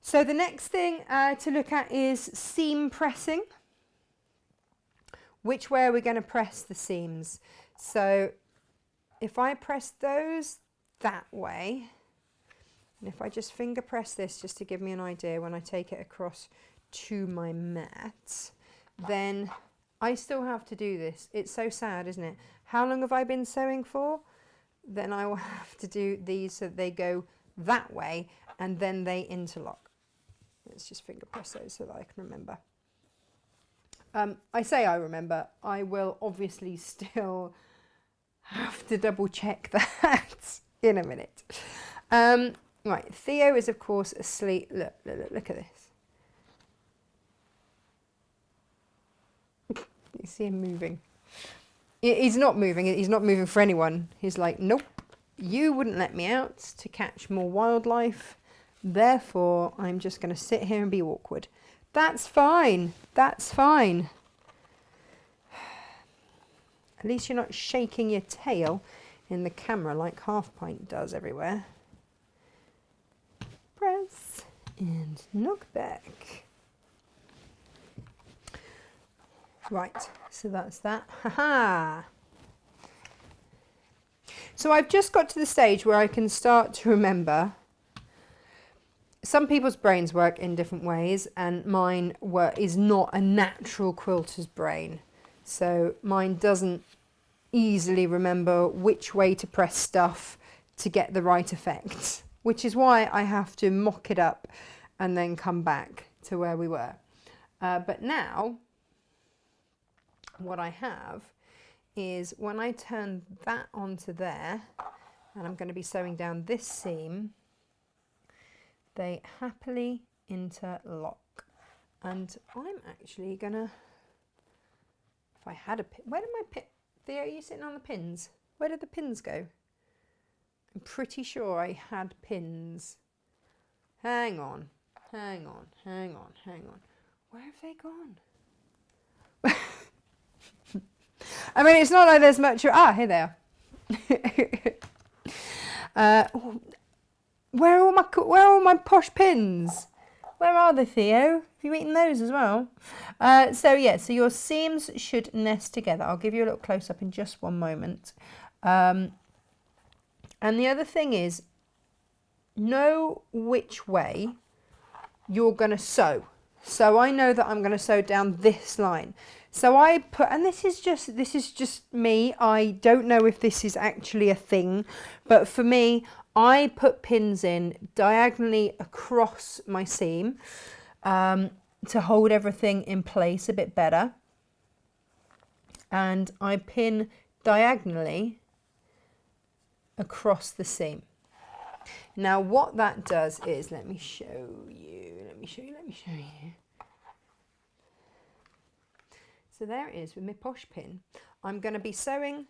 So the next thing to look at is seam pressing. Which way are we going to press the seams? So if I press those that way, and if I just finger press this just to give me an idea when I take it across to my mat, then I still have to do this. It's so sad, isn't it? How long have I been sewing for? Then I will have to do these so that they go that way and then they interlock. Let's just finger press those so that I can remember. I say I remember, I will obviously still have to double check that in a minute. Right, Theo is of course asleep. Look at this. You see him moving. He's not moving. He's not moving for anyone. He's like, nope, you wouldn't let me out to catch more wildlife. Therefore, I'm just going to sit here and be awkward. That's fine. That's fine. At least you're not shaking your tail in the camera like Half Pint does everywhere. Press and knock back. Right, so that's that. Haha. So I've just got to the stage where I can start to remember. Some people's brains work in different ways, and mine is not a natural quilter's brain. So mine doesn't easily remember which way to press stuff to get the right effect, which is why I have to mock it up and then come back to where we were. But now, what I have is when I turn that onto there, and I'm going to be sewing down this seam, they happily interlock. And I'm actually gonna, if I had a pin, where did my pin, Theo, are you sitting on the pins? Where did the pins go? I'm pretty sure I had pins. Hang on. Where have they gone? I mean, it's not like there's much, here they are. Where are all my posh pins? Where are they, Theo? Have you eaten those as well? So your seams should nest together. I'll give you a little close up in just one moment. And the other thing is, know which way you're going to sew. So I know that I'm going to sew down this line. So I put, and this is just me. I don't know if this is actually a thing, but for me, I put pins in diagonally across my seam to hold everything in place a bit better. And I pin diagonally across the seam. Now what that does is, let me show you. So there it is with my posh pin. I'm going to be sewing,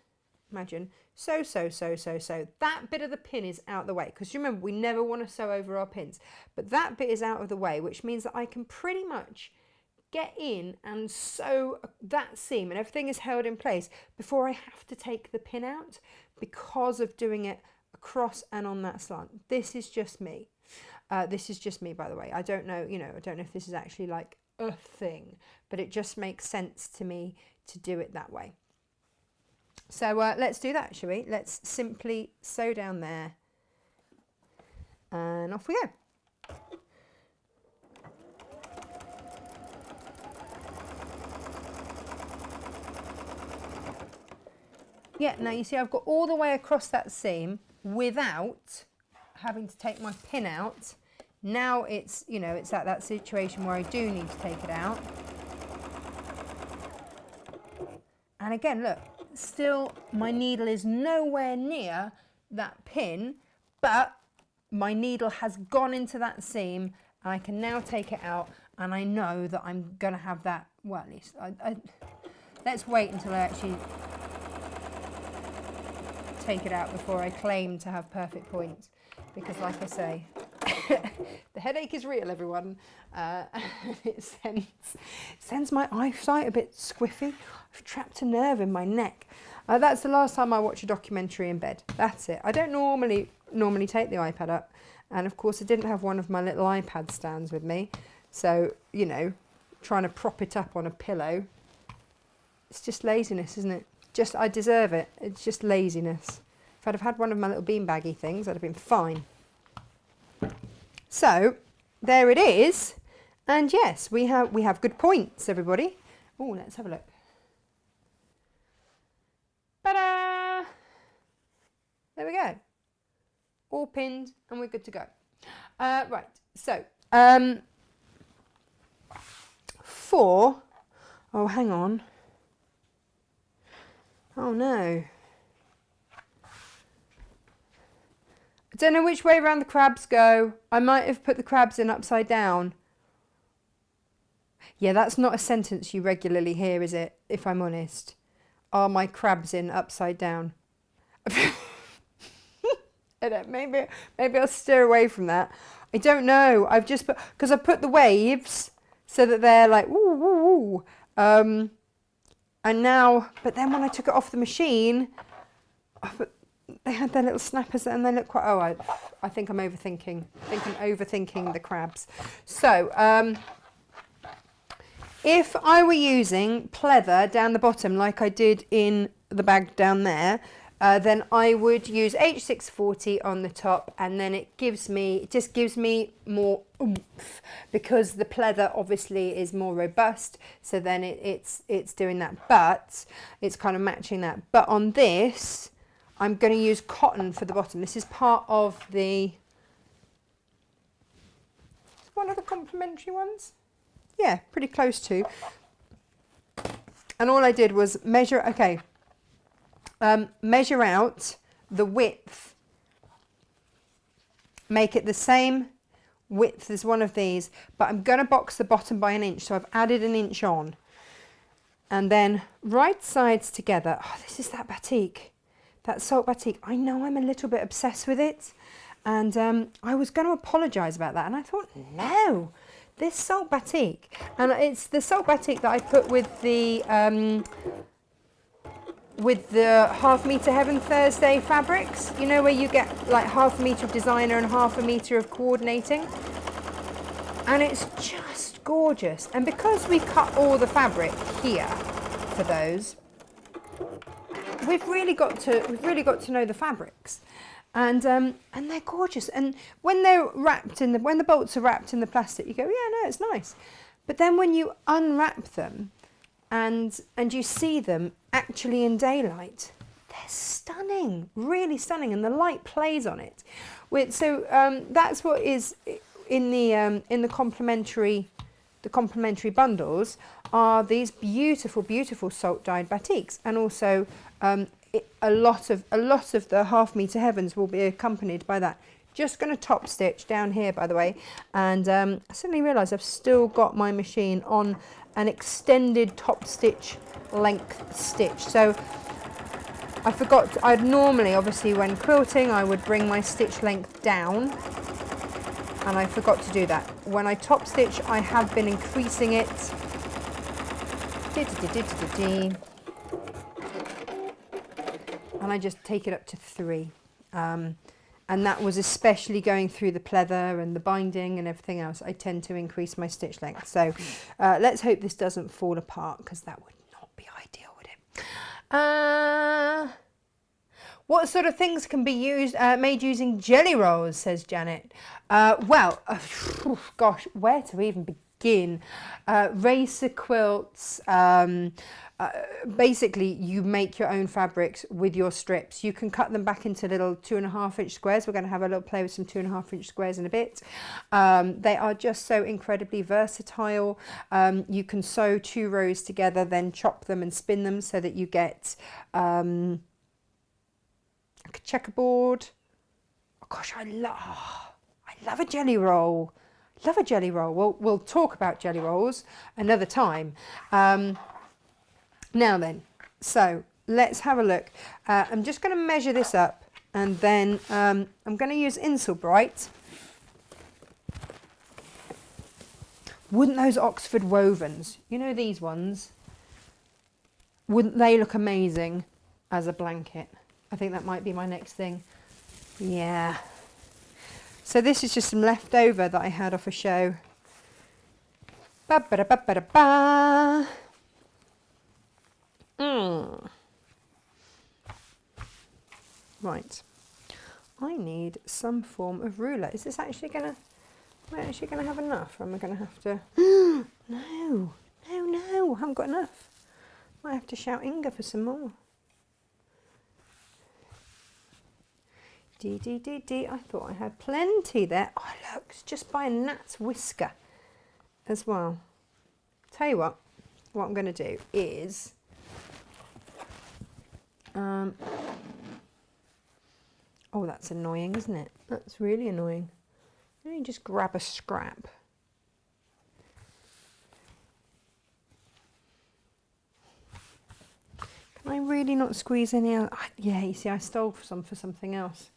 imagine, sew. That bit of the pin is out the way, because remember, we never want to sew over our pins. But that bit is out of the way, which means that I can pretty much get in and sew that seam and everything is held in place before I have to take the pin out, because of doing it across and on that slant. This is just me. This is just me, by the way. I don't know, I don't know if this is actually like a thing, but it just makes sense to me to do it that way. So let's do that, shall we? Let's simply sew down there and off we go. Yeah, now you see I've got all the way across that seam without having to take my pin out. Now it's, it's at that situation where I do need to take it out. And again, look, still my needle is nowhere near that pin, but my needle has gone into that seam and I can now take it out, and I know that I'm going to have that, well, at least, let's wait until I actually take it out before I claim to have perfect points, because like I say, The headache is real, everyone. It sends my eyesight a bit squiffy. I've trapped a nerve in my neck. That's the last time I watch a documentary in bed. That's it. I don't normally take the iPad up. And of course I didn't have one of my little iPad stands with me. So, you know, trying to prop it up on a pillow. It's just laziness, isn't it? Just, I deserve it. It's just laziness. If I'd have had one of my little beanbaggy things, I'd have been fine. So, there it is. And yes, we have good points, everybody. Oh, let's have a look. Ta-da! There we go. All pinned and we're good to go. Right, so oh, hang on. Oh no. I don't know which way around the crabs go. I might have put the crabs in upside down. Yeah, that's not a sentence you regularly hear, is it? If I'm honest. Are my crabs in upside down? I don't, maybe I'll steer away from that. I don't know. I've just put, because I put the waves so that they're like, woo, woo, woo. And now, but then when I took it off the machine, they had their little snappers and they look quite, oh, I think I'm overthinking. I think I'm overthinking the crabs. So, if I were using pleather down the bottom like I did in the bag down there, then I would use H640 on the top, and then it just gives me more oomph because the pleather obviously is more robust. So then it's doing that, but it's kind of matching that. But on this, I'm going to use cotton for the bottom. This is part of one of the complimentary ones. Yeah, pretty close to. And all I did was measure out the width, make it the same width as one of these, but I'm going to box the bottom by 1 inch, so I've added 1 inch on. And then right sides together. Oh, this is that batik, that salt batik. I know I'm a little bit obsessed with it, and I was going to apologise about that, and I thought, no, this salt batik, and it's the salt batik that I put with the half metre Heaven Thursday fabrics, you know, where you get like half a metre of designer and half a metre of coordinating, and it's just gorgeous. And because we cut all the fabric here for those, we've really got to know the fabrics, and they're gorgeous. And when they're wrapped when the bolts are wrapped in the plastic, you go, yeah, no, it's nice. But then when you unwrap them and you see them actually in daylight, they're stunning, really stunning, and the light plays on it. So that's what is in the complimentary bundles are these beautiful, beautiful salt dyed batiks, and also a lot of the half metre Heavens will be accompanied by that. Just going to top stitch down here, by the way, and I suddenly realised I've still got my machine on an extended top stitch length stitch. So I forgot, I'd normally, obviously when quilting, I would bring my stitch length down, and I forgot to do that. When I top stitch, I have been increasing it. And I just take it up to 3. And that was especially going through the pleather and the binding and everything else. I tend to increase my stitch length. So let's hope this doesn't fall apart, because that would not be ideal, would it? What sort of things can be made using jelly rolls, says Janet. Gosh, where to even begin? Racer quilts. Basically, you make your own fabrics with your strips. You can cut them back into little 2.5 inch squares. We're going to have a little play with some 2.5 inch squares in a bit. They are just so incredibly versatile. You can sew 2 rows together, then chop them and spin them so that you get like a checkerboard. Oh gosh, I love a jelly roll. Love a jelly roll. We'll talk about jelly rolls another time. Now then, so let's have a look. I'm just going to measure this up, and then I'm going to use Insul Bright, Wouldn't those Oxford wovens, you know these ones, wouldn't they look amazing as a blanket? I think that might be my next thing. Yeah. So this is just some leftover that I had off a show. Ba ba da ba ba da ba. Right. I need some form of ruler. Is this actually gonna? Am I actually gonna have enough? Or am I gonna have to? No, I haven't got enough. Might have to shout Inga for some more. I thought I had plenty there. Oh look, it's just by a gnat's whisker as well. Tell you what I'm going to do is oh, that's annoying, isn't it? That's really annoying. Let me just grab a scrap. Can I really not squeeze any out? Yeah, you see, I stole some for something else.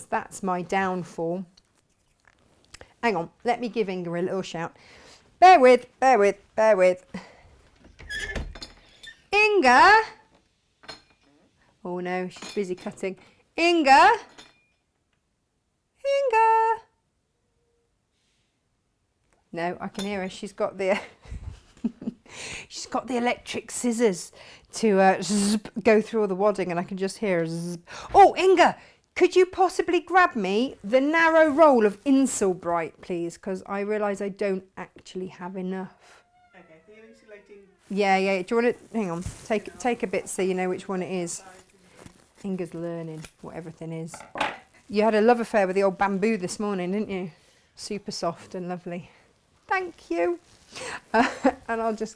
That's my downfall. Hang on, let me give Inga a little shout. Bear with. Inga! Oh no, she's busy cutting. Inga! No, I can hear her. She's got the she's got the electric scissors to go through all the wadding, and I can just hear her zzz. Oh, Inga! Could you possibly grab me the narrow roll of Insulbright, please? Because I realise I don't actually have enough. Okay, so you're insulating. Yeah. Do you want to? Hang on. Take a bit so you know which one it is. Inga's learning what everything is. You had a love affair with the old bamboo this morning, didn't you? Super soft and lovely. Thank you. And I'll just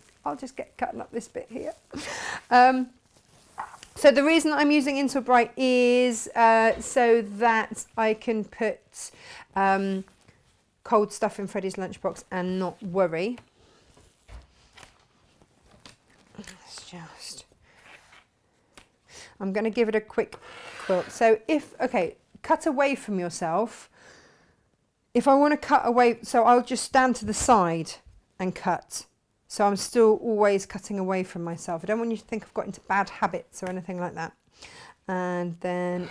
get cutting up this bit here. So the reason I'm using Insulbright is so that I can put cold stuff in Freddie's lunchbox and not worry. It's just, I'm going to give it a quick quilt. So cut away from yourself. If I want to cut away, so I'll just stand to the side and cut. So I'm still always cutting away from myself. I don't want you to think I've got into bad habits or anything like that. And then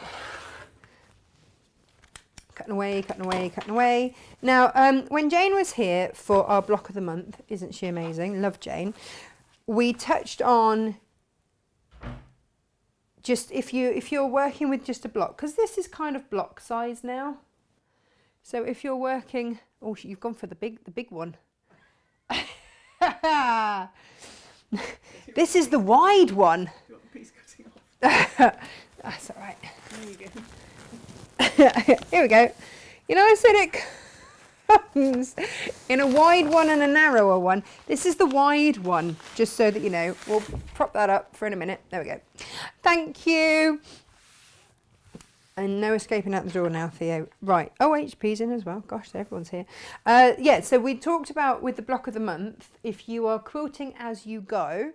cutting away. Now, when Jane was here for our block of the month, isn't she amazing? Love Jane. We touched on just if you're working with just a block, because this is kind of block size now. So if you're working, oh, you've gone for the big one. This is the wide one. You want the piece cutting off? That's all right. There you go. Here we go. You know, I said it comes in a wide one and a narrower one. This is the wide one, just so that you know. We'll prop that up for in a minute. There we go. Thank you. And no escaping out the door now, Theo. Right. Oh, HP's in as well. Gosh, everyone's here. Yeah, so we talked about with the block of the month, if you are quilting as you go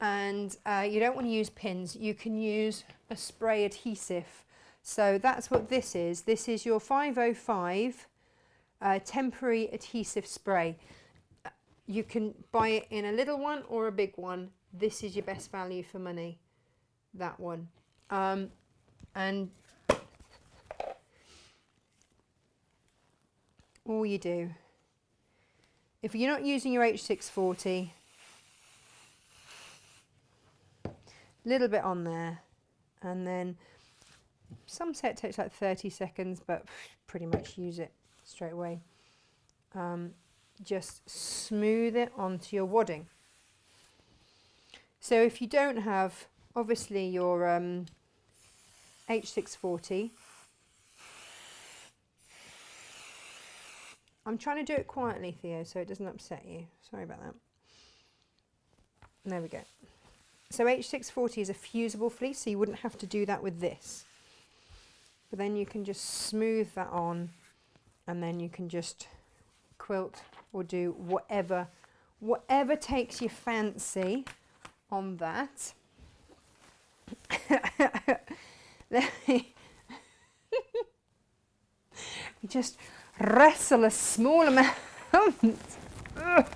and you don't want to use pins, you can use a spray adhesive. So that's what this is. This is your 505 temporary adhesive spray. You can buy it in a little one or a big one. This is your best value for money, that one. And all you do, if you're not using your H640, little bit on there, and then some say it takes like 30 seconds, but pretty much use it straight away. Just smooth it onto your wadding. So if you don't have, obviously, your H640, I'm trying to do it quietly, Theo, so it doesn't upset you. Sorry about that. There we go. So H640 is a fusible fleece, so you wouldn't have to do that with this. But then you can just smooth that on, and then you can just quilt or do whatever takes your fancy on that. Let me just wrestle a small amount Ugh.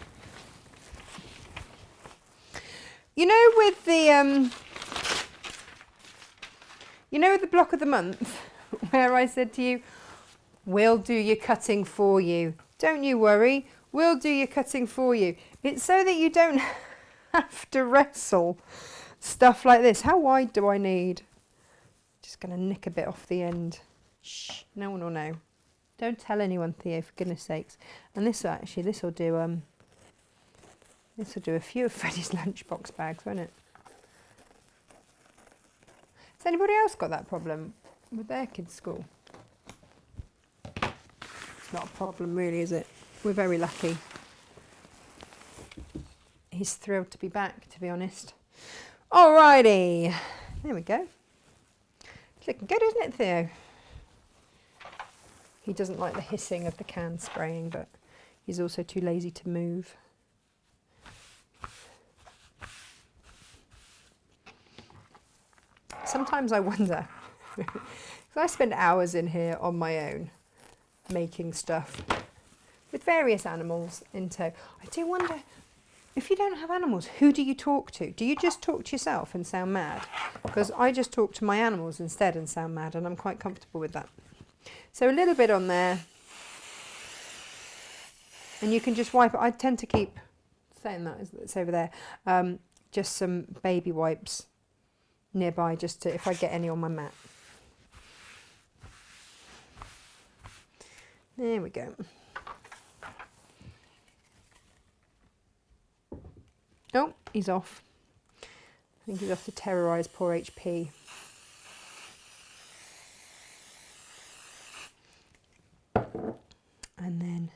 You know, with the block of the month, where I said to you, we'll do your cutting for you. Don't you worry, we'll do your cutting for you. It's so that you don't have to wrestle stuff like this. How wide do I need? Just going to nick a bit off the end. Shh, no one will know. Don't tell anyone, Theo, for goodness sakes. And this will do a few of Freddie's lunchbox bags, won't it? Has anybody else got that problem with their kids' school? It's not a problem really, is it? We're very lucky. He's thrilled to be back, to be honest. Alrighty, there we go. It's looking good, isn't it, Theo? He doesn't like the hissing of the can spraying, but he's also too lazy to move. Sometimes I wonder, because I spend hours in here on my own making stuff with various animals in tow. I do wonder, if you don't have animals, who do you talk to? Do you just talk to yourself and sound mad? Because I just talk to my animals instead and sound mad, and I'm quite comfortable with that. So a little bit on there, and you can just wipe it. I tend to keep saying that, it's over there, just some baby wipes nearby, just to, if I get any on my mat. There we go. Oh, he's off. I think he's off to terrorise poor HP. And then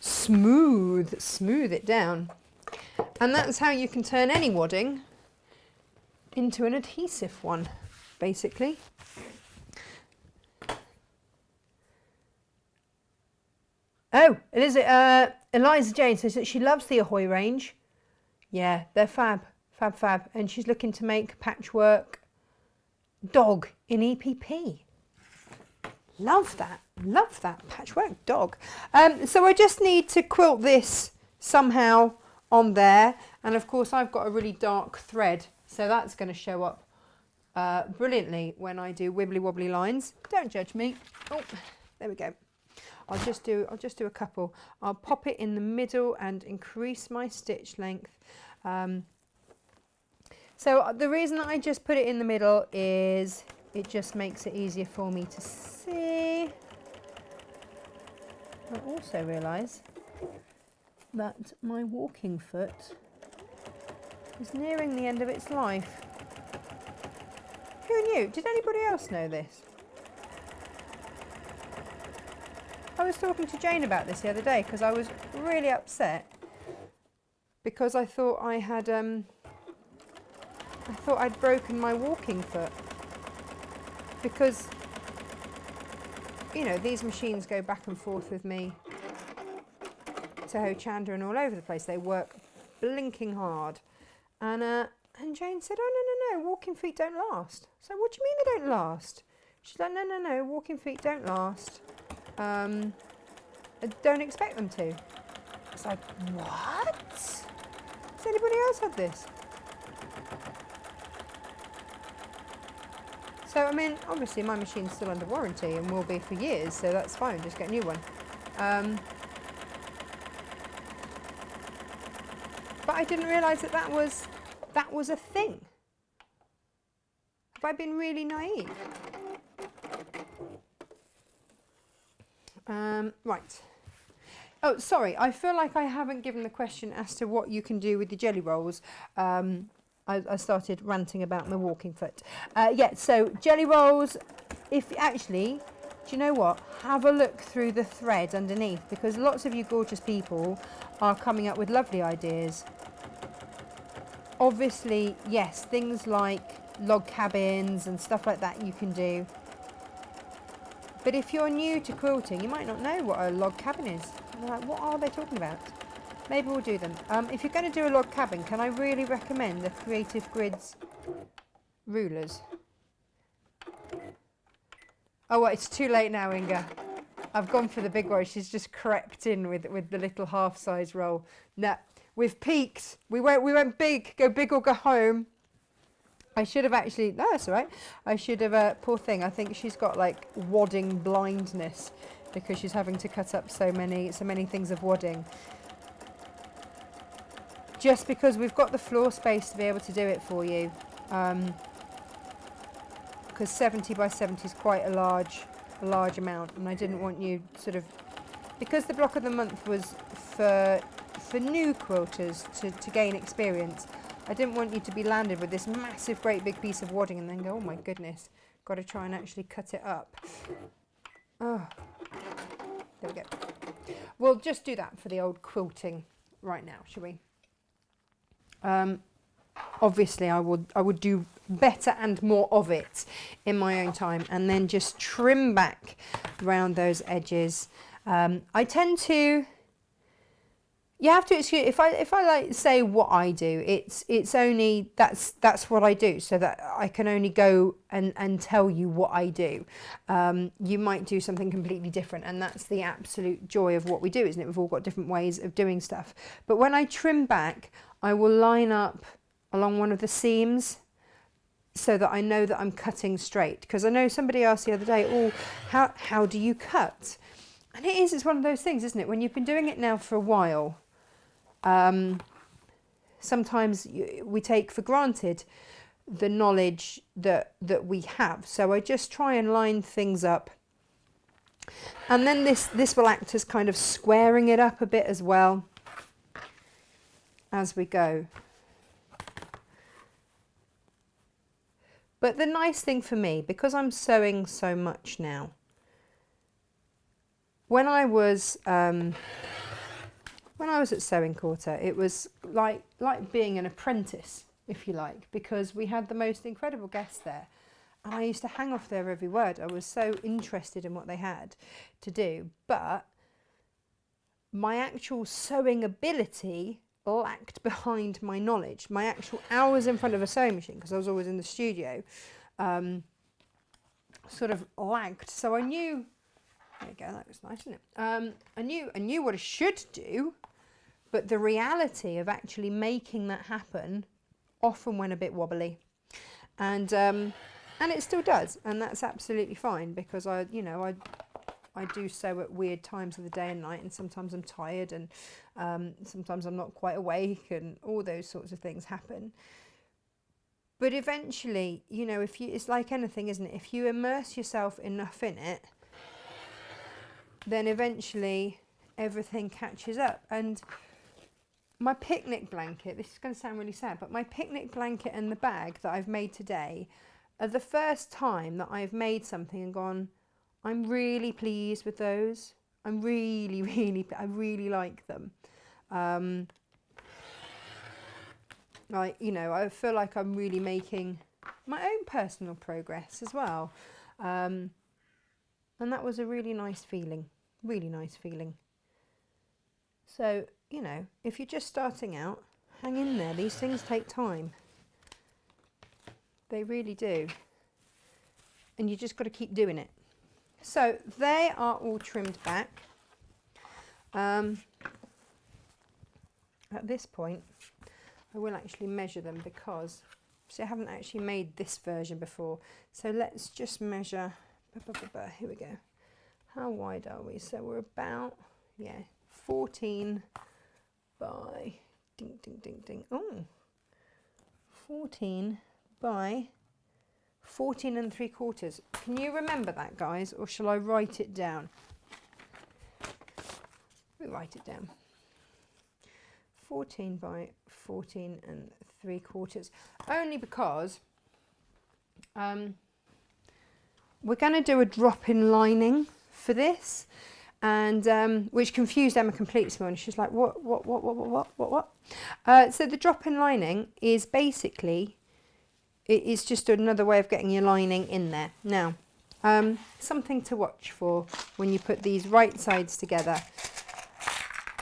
smooth it down. And that's how you can turn any wadding into an adhesive one, basically. Oh, Eliza Jane says that she loves the Ahoy range. Yeah, they're fab. And she's looking to make patchwork dog in EPP. Love that patchwork dog. So I just need to quilt this somehow on there, and of course I've got a really dark thread, so that's going to show up brilliantly when I do wibbly wobbly lines. Don't judge me. Oh, there we go. I'll just do a couple. I'll pop it in the middle and increase my stitch length. So the reason that I just put it in the middle is it just makes it easier for me to see. I also realise that my walking foot is nearing the end of its life. Who knew? Did anybody else know this? I was talking to Jane about this the other day because I was really upset because I thought I'd broken my walking foot, because you know these machines go back and forth with me to Ho Chanda and all over the place. They work blinking hard, and Jane said, "Oh no, walking feet don't last." So what do you mean they don't last? She's like, "No, walking feet don't last. I don't expect them to." It's like, what? Has anybody else had this? So, I mean, obviously my machine's still under warranty and will be for years, so that's fine, just get a new one. But I didn't realise that was a thing. Have I been really naive? Right. Oh, sorry, I feel like I haven't given the question as to what you can do with the jelly rolls. I started ranting about my walking foot. Yeah, so jelly rolls, if actually, do you know what? Have a look through the thread underneath, because lots of you gorgeous people are coming up with lovely ideas. Obviously, yes, things like log cabins and stuff like that you can do. But if you're new to quilting, you might not know what a log cabin is. And you're like, what are they talking about? Maybe we'll do them. If you're going to do a log cabin, can I really recommend the Creative Grids rulers? Oh, well, it's too late now, Inga. I've gone for the big one. She's just crept in with the little half-size roll. No, we've peaked. We went big. Go big or go home. I should have actually. No, that's all right. I should have. Poor thing. I think she's got like wadding blindness because she's having to cut up so many things of wadding. Just because we've got the floor space to be able to do it for you. Because 70 by 70 is quite a large amount, and I didn't want you sort of, because the block of the month was for new quilters to gain experience. I didn't want you to be landed with this massive, great big piece of wadding and then go, oh my goodness, got to try and actually cut it up. Oh, there we go. We'll just do that for the old quilting right now, shall we? Obviously I would do better and more of it in my own time, and then just trim back around those edges. I tend to, you have to excuse if I like say what I do, it's only that's what I do, so that I can only go and tell you what I do. You might do something completely different, and that's the absolute joy of what we do, isn't it? We've all got different ways of doing stuff. But when I trim back, I will line up along one of the seams so that I know that I'm cutting straight. Because I know somebody asked the other day, oh, how do you cut? And it's one of those things, isn't it? When you've been doing it now for a while, sometimes we take for granted the knowledge that we have. So I just try and line things up. And then this will act as kind of squaring it up a bit as well as we go. But the nice thing for me, because I'm sewing so much now, when I was at Sewing Quarter, it was like being an apprentice, if you like, because we had the most incredible guests there. And I used to hang off their every word. I was so interested in what they had to do. But my actual sewing ability lacked behind my knowledge. My actual hours in front of a sewing machine, because I was always in the studio, sort of lagged. So I knew, there you go, that was nice, isn't it? I knew what I should do, but the reality of actually making that happen often went a bit wobbly. And it still does, and that's absolutely fine, because I do sew at weird times of the day and night, and sometimes I'm tired, and sometimes I'm not quite awake, and all those sorts of things happen. But eventually, it's like anything, isn't it? If you immerse yourself enough in it, then eventually everything catches up. And my picnic blanket, this is going to sound really sad, but my picnic blanket and the bag that I've made today are the first time that I've made something and gone, I'm really pleased with those. I really like them. I feel like I'm really making my own personal progress as well. And that was a really nice feeling, So, if you're just starting out, hang in there. These things take time. They really do. And you just got to keep doing it. So they are all trimmed back. At this point, I will actually measure them because, see, I haven't actually made this version before. So let's just measure, here we go. How wide are we? So we're about, 14 by, ding, ding, ding, ding. Oh, 14 by 14 3/4. Can you remember that, guys, or shall I write it down? We write it down. 14 by 14 3/4. Only because we're going to do a drop-in lining for this, and which confused Emma completely this morning. She's like, what? So the drop-in lining is basically, it's just another way of getting your lining in there. Now, something to watch for when you put these right sides together.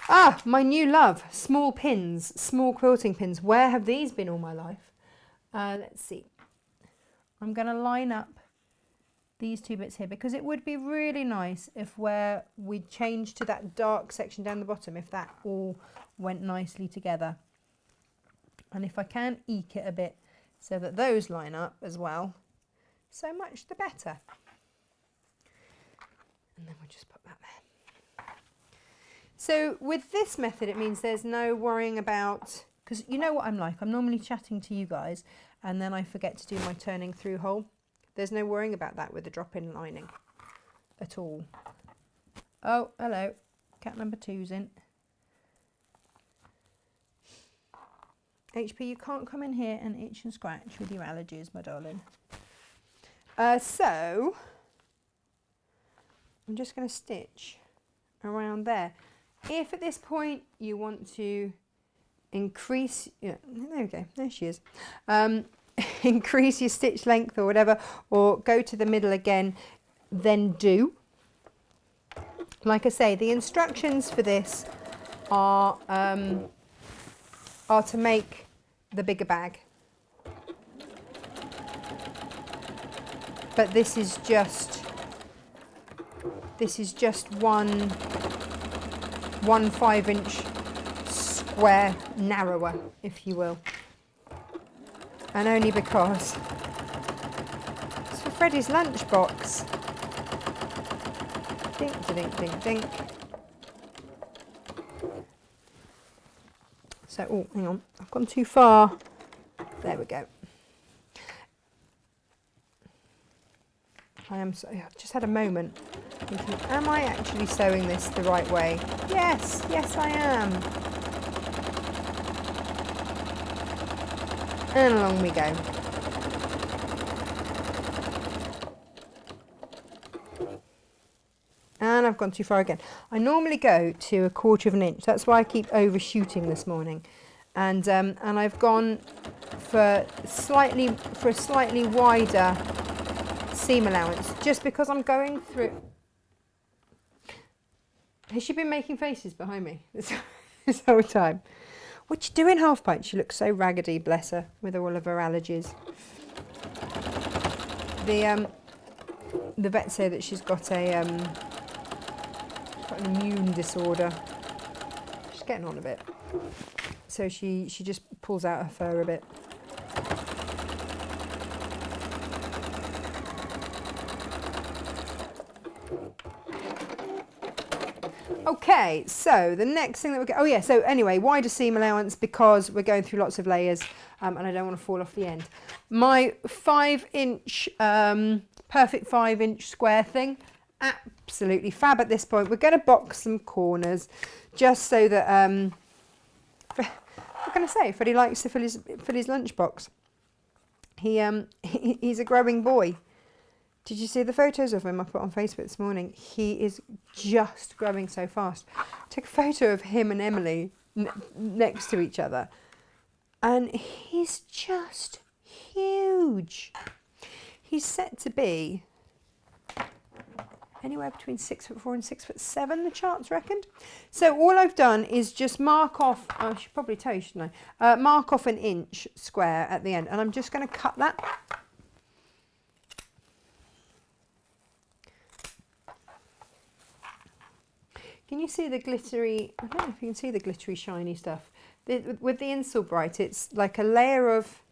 Ah, my new love, small pins, small quilting pins. Where have these been all my life? Let's see. I'm going to line up these two bits here, because it would be really nice if where we change to that dark section down the bottom, if that all went nicely together. And if I can eke it a bit so that those line up as well, so much the better. And then we'll just put that there. So with this method, it means there's no worrying about, because you know what I'm like, I'm normally chatting to you guys and then I forget to do my turning through hole. There's no worrying about that with the drop-in lining at all. Oh, hello, cat number 2's in. HP, you can't come in here and itch and scratch with your allergies, my darling. So I'm just going to stitch around there. If at this point you want to increase, yeah, there we go, there she is, increase your stitch length or whatever, or go to the middle again, then do. Like I say, the instructions for this are to make the bigger bag. But this is just one 5-inch square narrower, if you will. And only because it's for Freddie's lunchbox. Dink, dink, dink, dink. So, oh, hang on, I've gone too far. There we go. I just had a moment thinking, am I actually sewing this the right way? Yes, yes I am. And along we go. And I've gone too far again. I normally go to 1/4 of an inch. That's why I keep overshooting this morning. And I've gone for a slightly wider seam allowance, just because I'm going through. Has she been making faces behind me this whole time? What you doing, Half Pint? She looks so raggedy, bless her, with all of her allergies. The vet say that she's got an immune disorder. She's getting on a bit, so she just pulls out her fur a bit. Okay, so the next thing that we're going, oh yeah, so anyway, wider seam allowance because we're going through lots of layers and I don't want to fall off the end. My 5-inch, perfect 5-inch square thing, absolutely fab at this point. We're going to box some corners just so that, what can I say, Freddie likes to fill his lunchbox. He's a growing boy. Did you see the photos of him I put on Facebook this morning? He is just growing so fast. I took a photo of him and Emily next to each other. And he's just huge. He's set to be anywhere between 6'4" and 6'7", the charts reckoned. So all I've done is just mark off, I should probably tell you, shouldn't I? Mark off 1 inch square at the end. And I'm just going to cut that. Can you see the glittery, I don't know if you can see the glittery shiny stuff. With the Insulbright, it's like a layer of,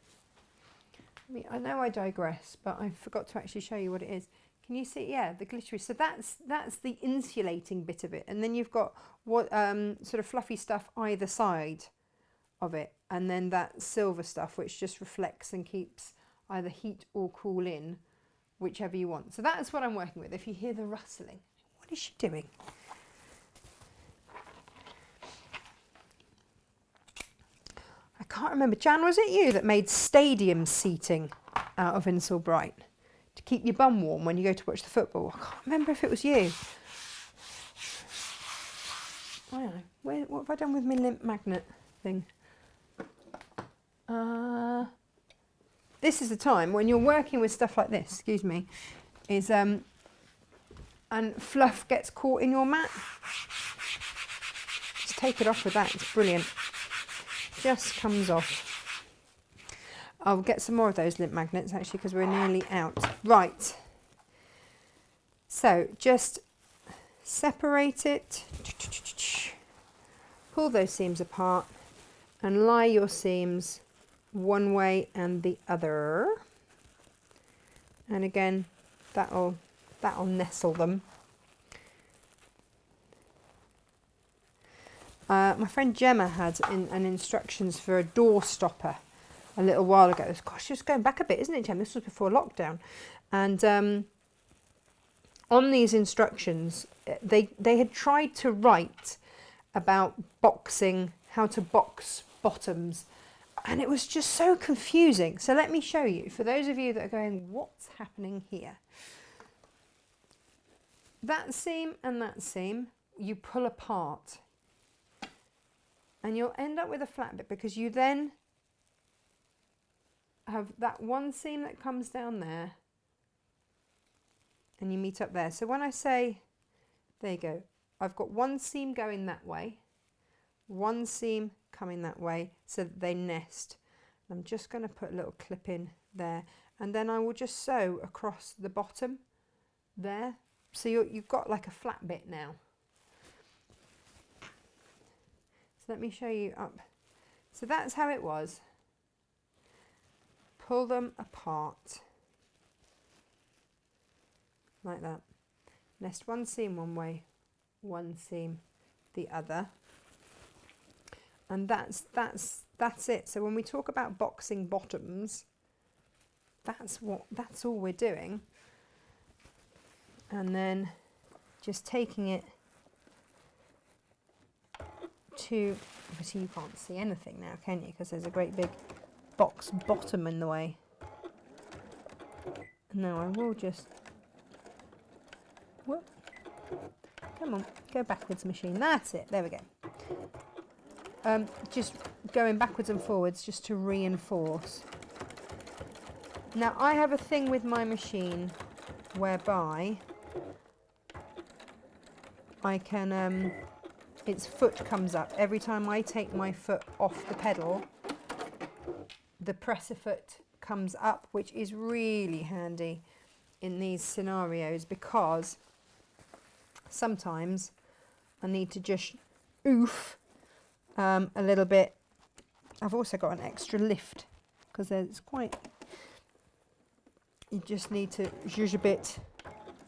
I know I digress, but I forgot to actually show you what it is. Can you see, yeah, the glittery, so that's the insulating bit of it. And then you've got what sort of fluffy stuff either side of it. And then that silver stuff, which just reflects and keeps either heat or cool in, whichever you want. So that's what I'm working with. If you hear the rustling, what is she doing? I can't remember. Jan, was it you that made stadium seating out of Insulbright to keep your bum warm when you go to watch the football? I can't remember if it was you. I don't know. What have I done with my lint magnet thing? This is the time when you're working with stuff like this, excuse me, is and fluff gets caught in your mat. Just take it off with that. It's brilliant. Just comes off. I'll get some more of those lint magnets actually because we're nearly out. Right. So just separate it, pull those seams apart and lie your seams one way and the other. And again, that'll nestle them. My friend Gemma had an instructions for a door stopper a little while ago. Gosh, just going back a bit, isn't it, Gemma? This was before lockdown. And on these instructions, they had tried to write about boxing, how to box bottoms, and it was just so confusing. So let me show you, for those of you that are going, what's happening here? That seam and that seam, you pull apart. And you'll end up with a flat bit because you then have that one seam that comes down there and you meet up there. So when I say, there you go, I've got one seam going that way, one seam coming that way so that they nest. I'm just going to put a little clip in there and then I will just sew across the bottom there. So you've got like a flat bit now. Let me show you up. So that's how it was. Pull them apart like that. Nest one seam one way, one seam the other. And that's it. So when we talk about boxing bottoms, that's all we're doing. And then just taking it to, obviously you can't see anything now, can you? Because there's a great big box bottom in the way. Now I will just, whoop, come on, go backwards machine, that's it, there we go. Just going backwards and forwards just to reinforce. Now I have a thing with my machine whereby I can, its foot comes up. Every time I take my foot off the pedal, the presser foot comes up, which is really handy in these scenarios because sometimes I need to just oof a little bit. I've also got an extra lift because there's quite, you just need to zhuzh a bit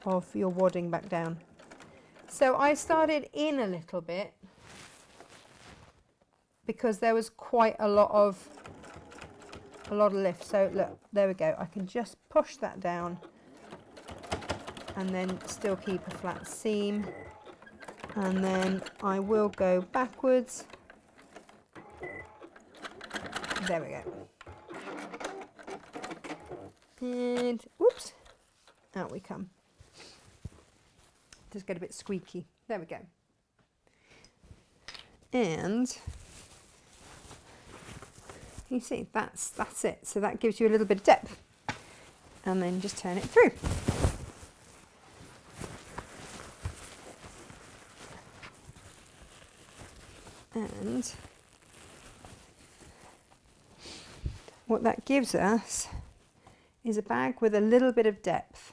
of your wadding back down. So I started in a little bit because there was quite a lot of lift. So look, there we go. I can just push that down and then still keep a flat seam. And then I will go backwards. There we go. And whoops, out we come. Just get a bit squeaky. There we go. And you see, that's it. So that gives you a little bit of depth. And then just turn it through. And what that gives us is a bag with a little bit of depth.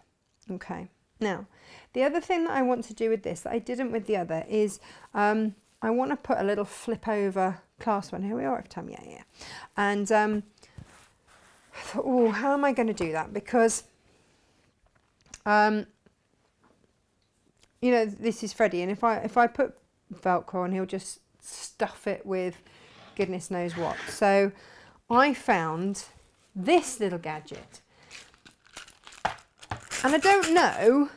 Okay. Now, the other thing that I want to do with this that I didn't with the other is I want to put a little flip over clasp on. Here we are every time, yeah. And I thought, oh, how am I going to do that? Because, you know, this is Freddie, and if I put Velcro on, he'll just stuff it with goodness knows what. So I found this little gadget. And I don't know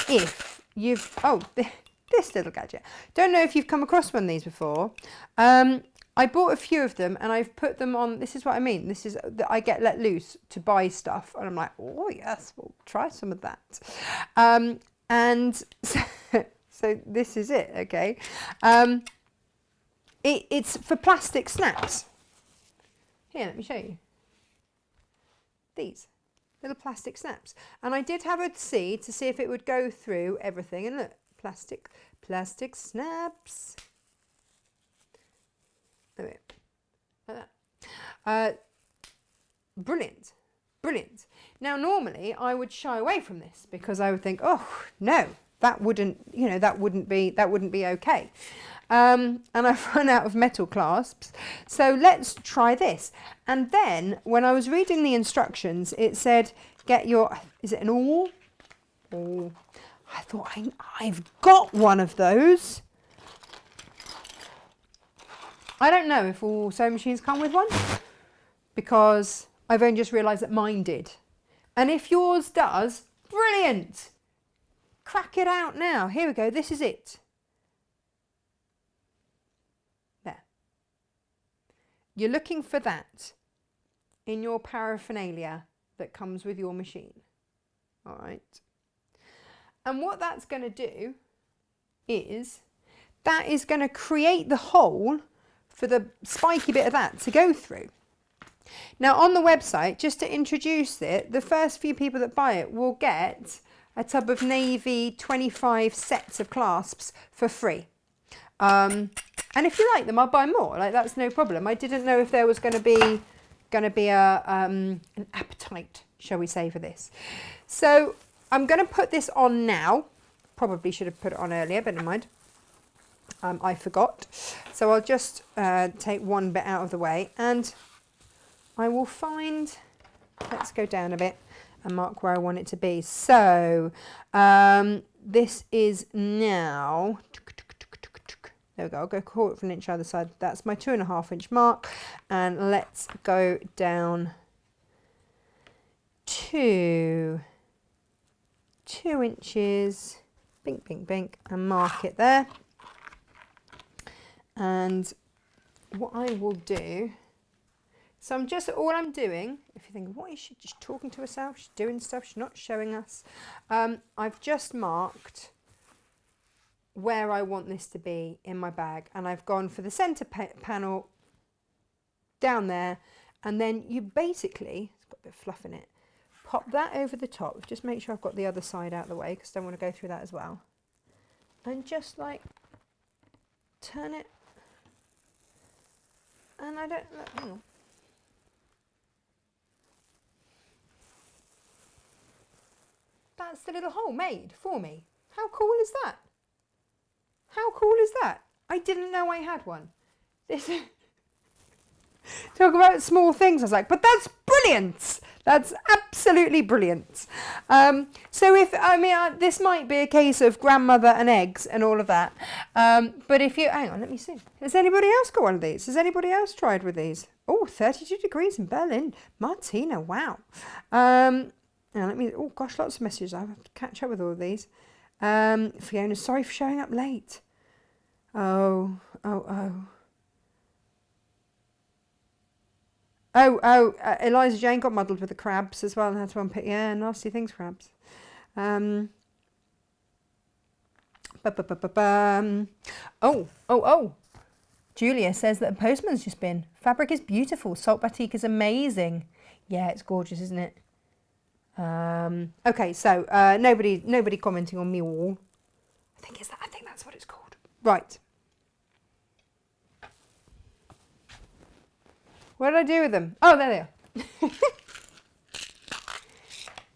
if you've, this little gadget. Don't know if you've come across one of these before. I bought a few of them and I've put them on, this is what I mean. This is, I get let loose to buy stuff and I'm like, oh yes, we'll try some of that. And so this is it, okay. It's for plastic snaps. Here, let me show you. These. Little plastic snaps, and I did have a see to see if it would go through everything, and look, plastic snaps. There we go. Like that. Brilliant. Now, normally I would shy away from this because I would think, oh no, that wouldn't, you know, that wouldn't be okay. And I've run out of metal clasps, so let's try this. And then when I was reading the instructions, it said, get your, is it an awl? Oh, I thought I've got one of those. I don't know if all sewing machines come with one, because I've only just realised that mine did. And if yours does, brilliant! Crack it out now. Here we go, this is it. There. You're looking for that in your paraphernalia that comes with your machine. All right. And what that's going to do is, that is going to create the hole for the spiky bit of that to go through. Now on the website, just to introduce it, the first few people that buy it will get a tub of navy 25 sets of clasps for free. And if you like them, I'll buy more. Like, that's no problem. I didn't know if there was going to be an appetite, shall we say, for this. So I'm going to put this on now. Probably should have put it on earlier, but never mind. I forgot. So I'll just take one bit out of the way, and I will find, let's go down a bit and mark where I want it to be. So this is now, there we go, I'll go 1/4 inch either side. That's my 2.5 inch mark, and let's go down to 2 inches, bink, bink, bink, and mark it there. And what I will do, so all I'm doing, if you think, what is she just talking to herself? She's doing stuff, she's not showing us. I've just marked where I want this to be in my bag, and I've gone for the centre panel down there, and then you basically, it's got a bit of fluff in it, pop that over the top. Just make sure I've got the other side out of the way, because I don't want to go through that as well. And just like turn it, and I don't, hang on. That's the little hole made for me. How cool is that? How cool is that? I didn't know I had one. This talk about small things. I was like, but that's brilliant. That's absolutely brilliant. So if, I mean, this might be a case of grandmother and eggs and all of that. But if you, hang on, let me see. Has anybody else got one of these? Has anybody else tried with these? Oh, 32 degrees in Berlin. Martina, wow. Now let me, oh gosh, lots of messages. I have to catch up with all of these. Fiona, sorry for showing up late. Oh. Eliza Jane got muddled with the crabs as well and had to unpick. Yeah, nasty things, crabs. Oh. Julia says that a postman's just been. Fabric is beautiful. Salt batik is amazing. Yeah, it's gorgeous, isn't it? Okay, so nobody commenting on me all. I think that's what it's called. Right. What did I do with them? Oh, there they are. I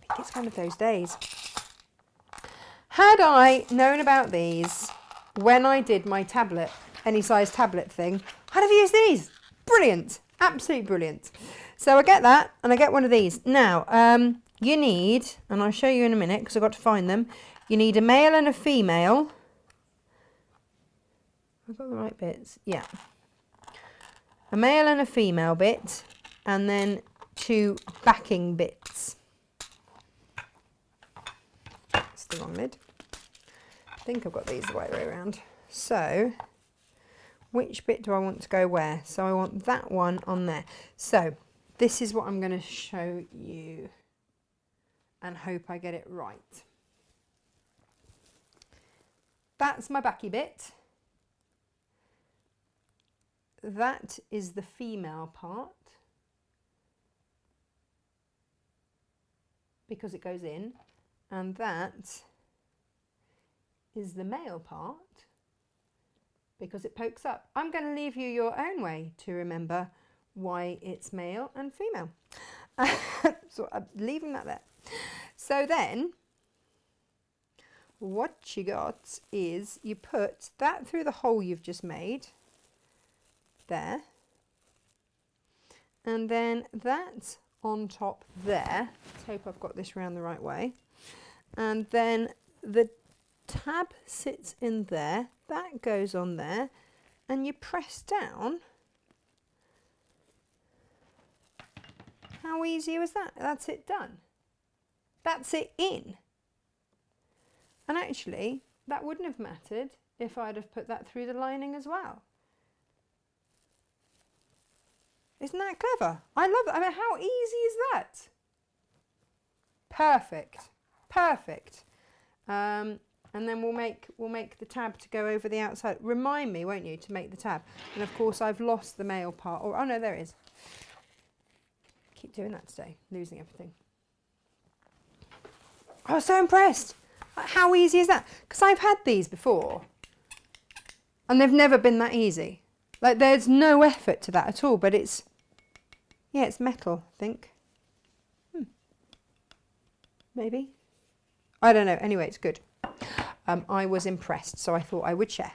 think it's one of those days. Had I known about these when I did my tablet, any size tablet thing, I'd have used these. Brilliant. Absolutely brilliant. So I get that, and I get one of these. Now, you need, and I'll show you in a minute because I've got to find them, you need a male and a female. I've got the right bits. Yeah. A male and a female bit, and then 2 backing bits. That's the wrong lid. I think I've got these the right way around. So, which bit do I want to go where? So I want that one on there. So, this is what I'm going to show you, and hope I get it right. That's my backy bit. That is the female part, because it goes in, and that is the male part because it pokes up. I'm going to leave you your own way to remember why it's male and female. So I'm leaving that there. So then, what you got is you put that through the hole you've just made, there. And then that on top there. Let's hope I've got this round the right way. And then the tab sits in there, that goes on there, and you press down. How easy was that? That's it done. That's it in. And actually, that wouldn't have mattered if I'd have put that through the lining as well. Isn't that clever? I love it. I mean, how easy is that? Perfect. Perfect. And then we'll make the tab to go over the outside. Remind me, won't you, to make the tab. And of course I've lost the male part. Oh no, there it is. Keep doing that today, losing everything. I was so impressed. How easy is that? Because I've had these before and they've never been that easy. Like there's no effort to that at all, but it's, yeah, it's metal, I think. Maybe. I don't know. Anyway, it's good. I was impressed, so I thought I would share.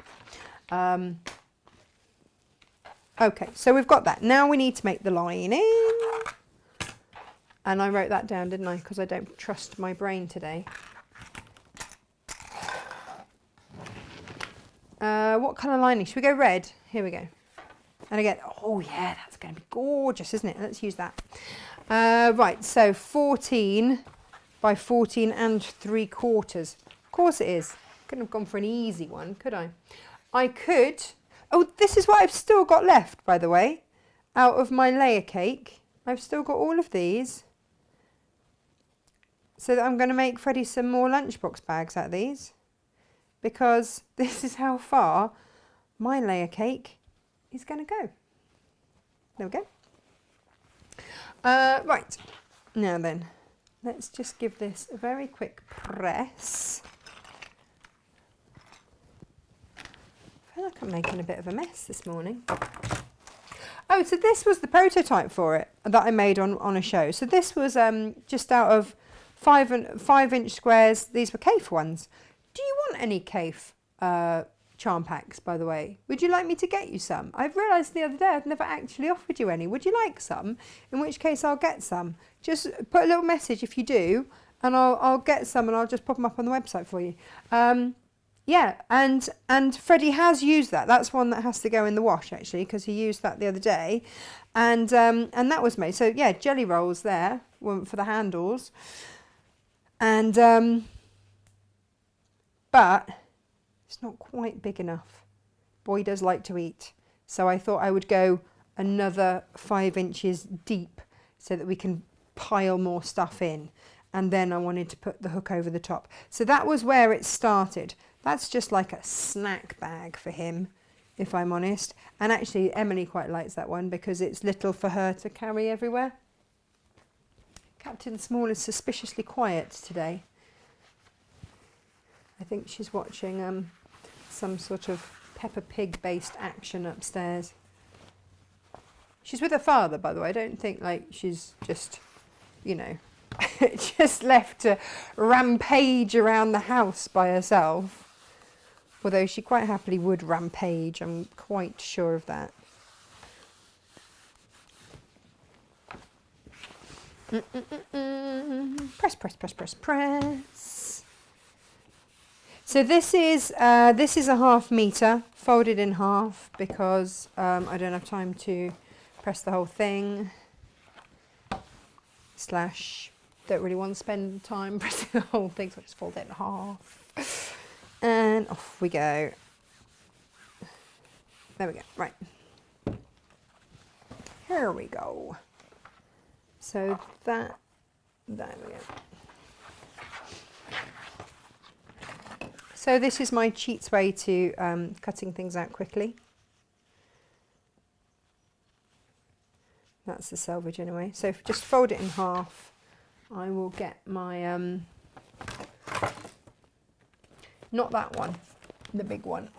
Okay, so we've got that. Now we need to make the lining. And I wrote that down, didn't I? Because I don't trust my brain today. What colour lining? Should we go red? Here we go. And again, oh yeah, that's going to be gorgeous, isn't it? Let's use that. Right, so 14 by 14 and 3/4. Of course it is. Couldn't have gone for an easy one, could I? I could. Oh, this is what I've still got left, by the way, out of my layer cake. I've still got all of these. So that I'm going to make Freddie some more lunchbox bags out of these. Because this is how far my layer cake is going to go. There we go. Right. Now then, let's just give this a very quick press. I feel like I'm making a bit of a mess this morning. Oh, so this was the prototype for it that I made on a show. So this was just out of 5-inch squares. These were Kaffe ones. Do you want any Kaffe charm packs, by the way? Would you like me to get you some? I've realised the other day I've never actually offered you any. Would you like some? In which case I'll get some. Just put a little message if you do, and I'll get some and I'll just pop them up on the website for you. Yeah, and Freddie has used that. That's one that has to go in the wash actually, because he used that the other day, and that was made. So yeah, jelly rolls there for the handles, and but it's not quite big enough. Boy does like to eat, so I thought I would go another 5 inches deep so that we can pile more stuff in. And then I wanted to put the hook over the top. So that was where it started. That's just like a snack bag for him, if I'm honest. And actually, Emily quite likes that one because it's little for her to carry everywhere. Captain Small is suspiciously quiet today. I think she's watching some sort of Peppa Pig based action upstairs. She's with her father, by the way. I don't think like she's just, you know, just left to rampage around the house by herself. Although she quite happily would rampage, I'm quite sure of that. Press, press, press, press, press. So this is a 1/2 metre folded in half because I don't have time to press the whole thing. Slash don't really want to spend time pressing the whole thing, so I just fold it in half. And off we go. There we go. Right. Here we go. So there we go. So this is my cheats way to cutting things out quickly. That's the selvage anyway. So just fold it in half. I will get my, not that one, the big one.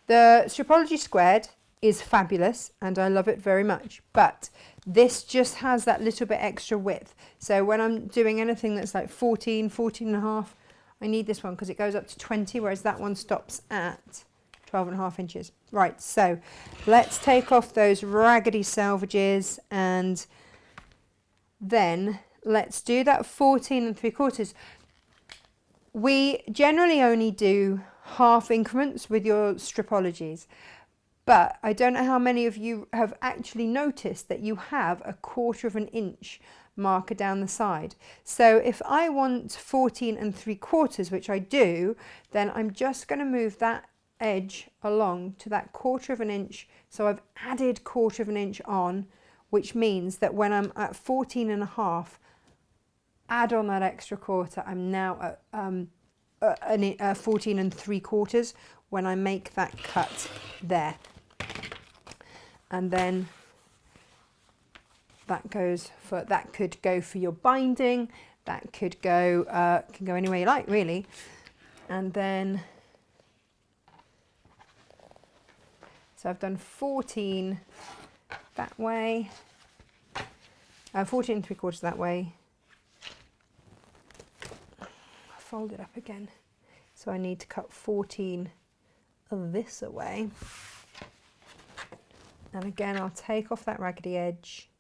The Stripology Squared, is fabulous and I love it very much, but this just has that little bit extra width. So when I'm doing anything that's like 14, 14 and a half, I need this one because it goes up to 20, whereas that one stops at 12 and a half inches. Right, so let's take off those raggedy selvages and then let's do that 14 3/4. We generally only do half increments with your stripologies, but I don't know how many of you have actually noticed that you have a 1/4 of an inch marker down the side. So if I want 14 3/4, which I do, then I'm just going to move that edge along to that 1/4 of an inch. So I've added 1/4 of an inch on, which means that when I'm at 14 and a half, add on that extra 1/4, I'm now at 14 3/4 when I make that cut there. And then that could go for your binding, that could go can go anywhere you like really. And then so I've done 14 that way, 14 3/4 that way. Fold it up again, so I need to cut 14 of this away, and again I'll take off that raggedy edge,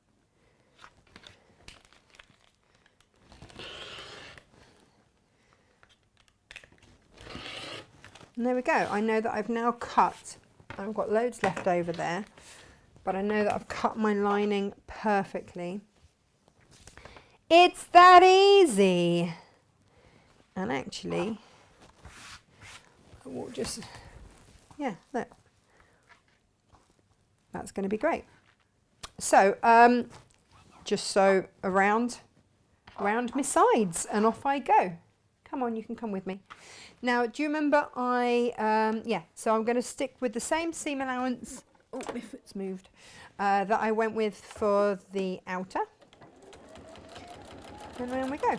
and there we go. I know that I've now cut, I've got loads left over there, but I know that I've cut my lining perfectly. It's that easy. And actually, we'll just, yeah, look, that's going to be great. So, just sew around my sides and off I go. Come on, you can come with me. Now, do you remember yeah, so I'm going to stick with the same seam allowance, oh, my foot's moved, that I went with for the outer. And there we go.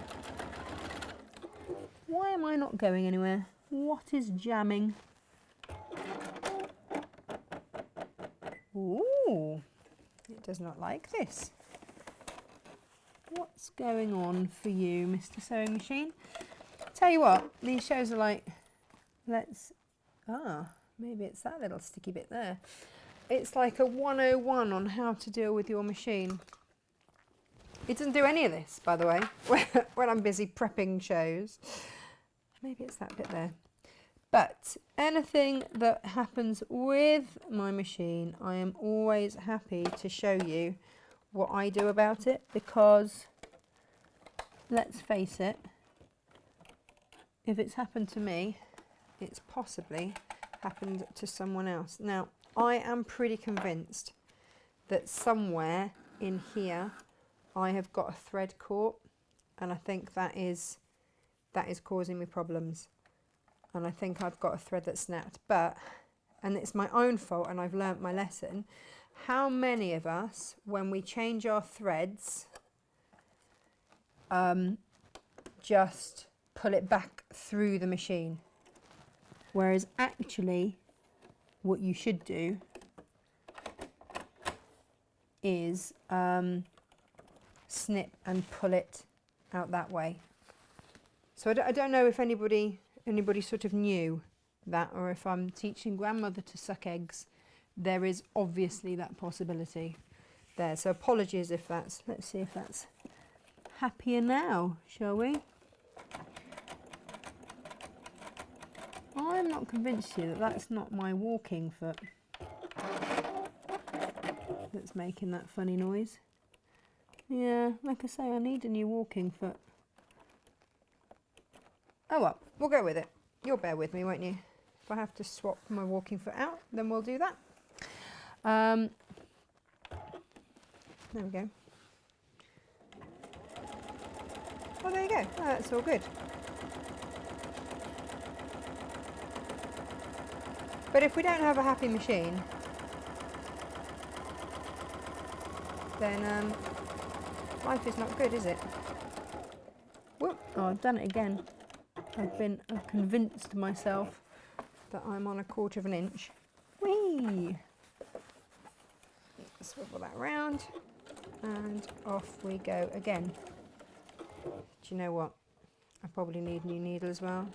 Why am I not going anywhere? What is jamming? Ooh, it does not like this. What's going on for you, Mr. Sewing Machine? Tell you what, these shows are like, maybe it's that little sticky bit there. It's like a 101 on how to deal with your machine. It doesn't do any of this, by the way, when I'm busy prepping shows. Maybe it's that bit there. But anything that happens with my machine, I am always happy to show you what I do about it, because let's face it, if it's happened to me, it's possibly happened to someone else. Now, I am pretty convinced that somewhere in here I have got a thread caught, and I think that is causing me problems, and I think I've got a thread that snapped, and it's my own fault and I've learnt my lesson. How many of us, when we change our threads, just pull it back through the machine, whereas actually what you should do is snip and pull it out that way. So I don't know if anybody sort of knew that, or if I'm teaching grandmother to suck eggs. There is obviously that possibility there. So apologies if that's, let's see if that's happier now, shall we? I'm not convinced you that that's not my walking foot that's making that funny noise. Yeah, like I say, I need a new walking foot. Oh well, we'll go with it. You'll bear with me, won't you? If I have to swap my walking foot out, then we'll do that. There we go. Oh, there you go. Oh, that's all good. But if we don't have a happy machine, then life is not good, is it? Whoop. Oh, I've done it again. I've convinced myself that I'm on a 1/4 of an inch. Whee! swivel that around, and off we go again. Do you know what? I probably need a new needle as well.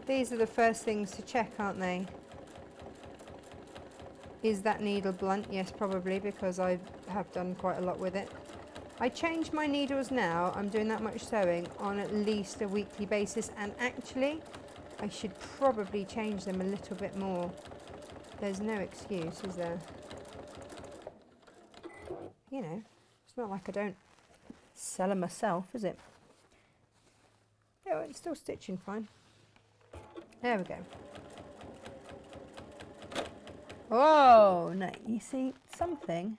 These are the first things to check, aren't they? Is that needle blunt? Yes, probably, because I have done quite a lot with it. I change my needles now, I'm doing that much sewing, on at least a weekly basis, and actually I should probably change them a little bit more. There's no excuse, is there? You know, it's not like I don't sell them myself, is it? Yeah, well, it's still stitching fine. There we go. Oh, no, you see, something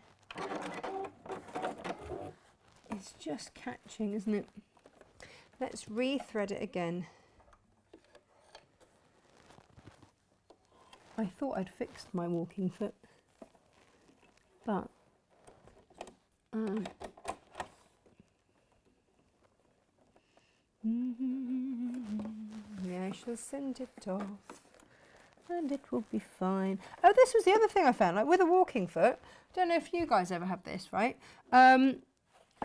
is just catching, isn't it? Let's re-thread it again. I thought I'd fixed my walking foot, but yeah, I shall send it off and it will be fine. Oh, this was the other thing I found, like with a walking foot, I don't know if you guys ever have this, right?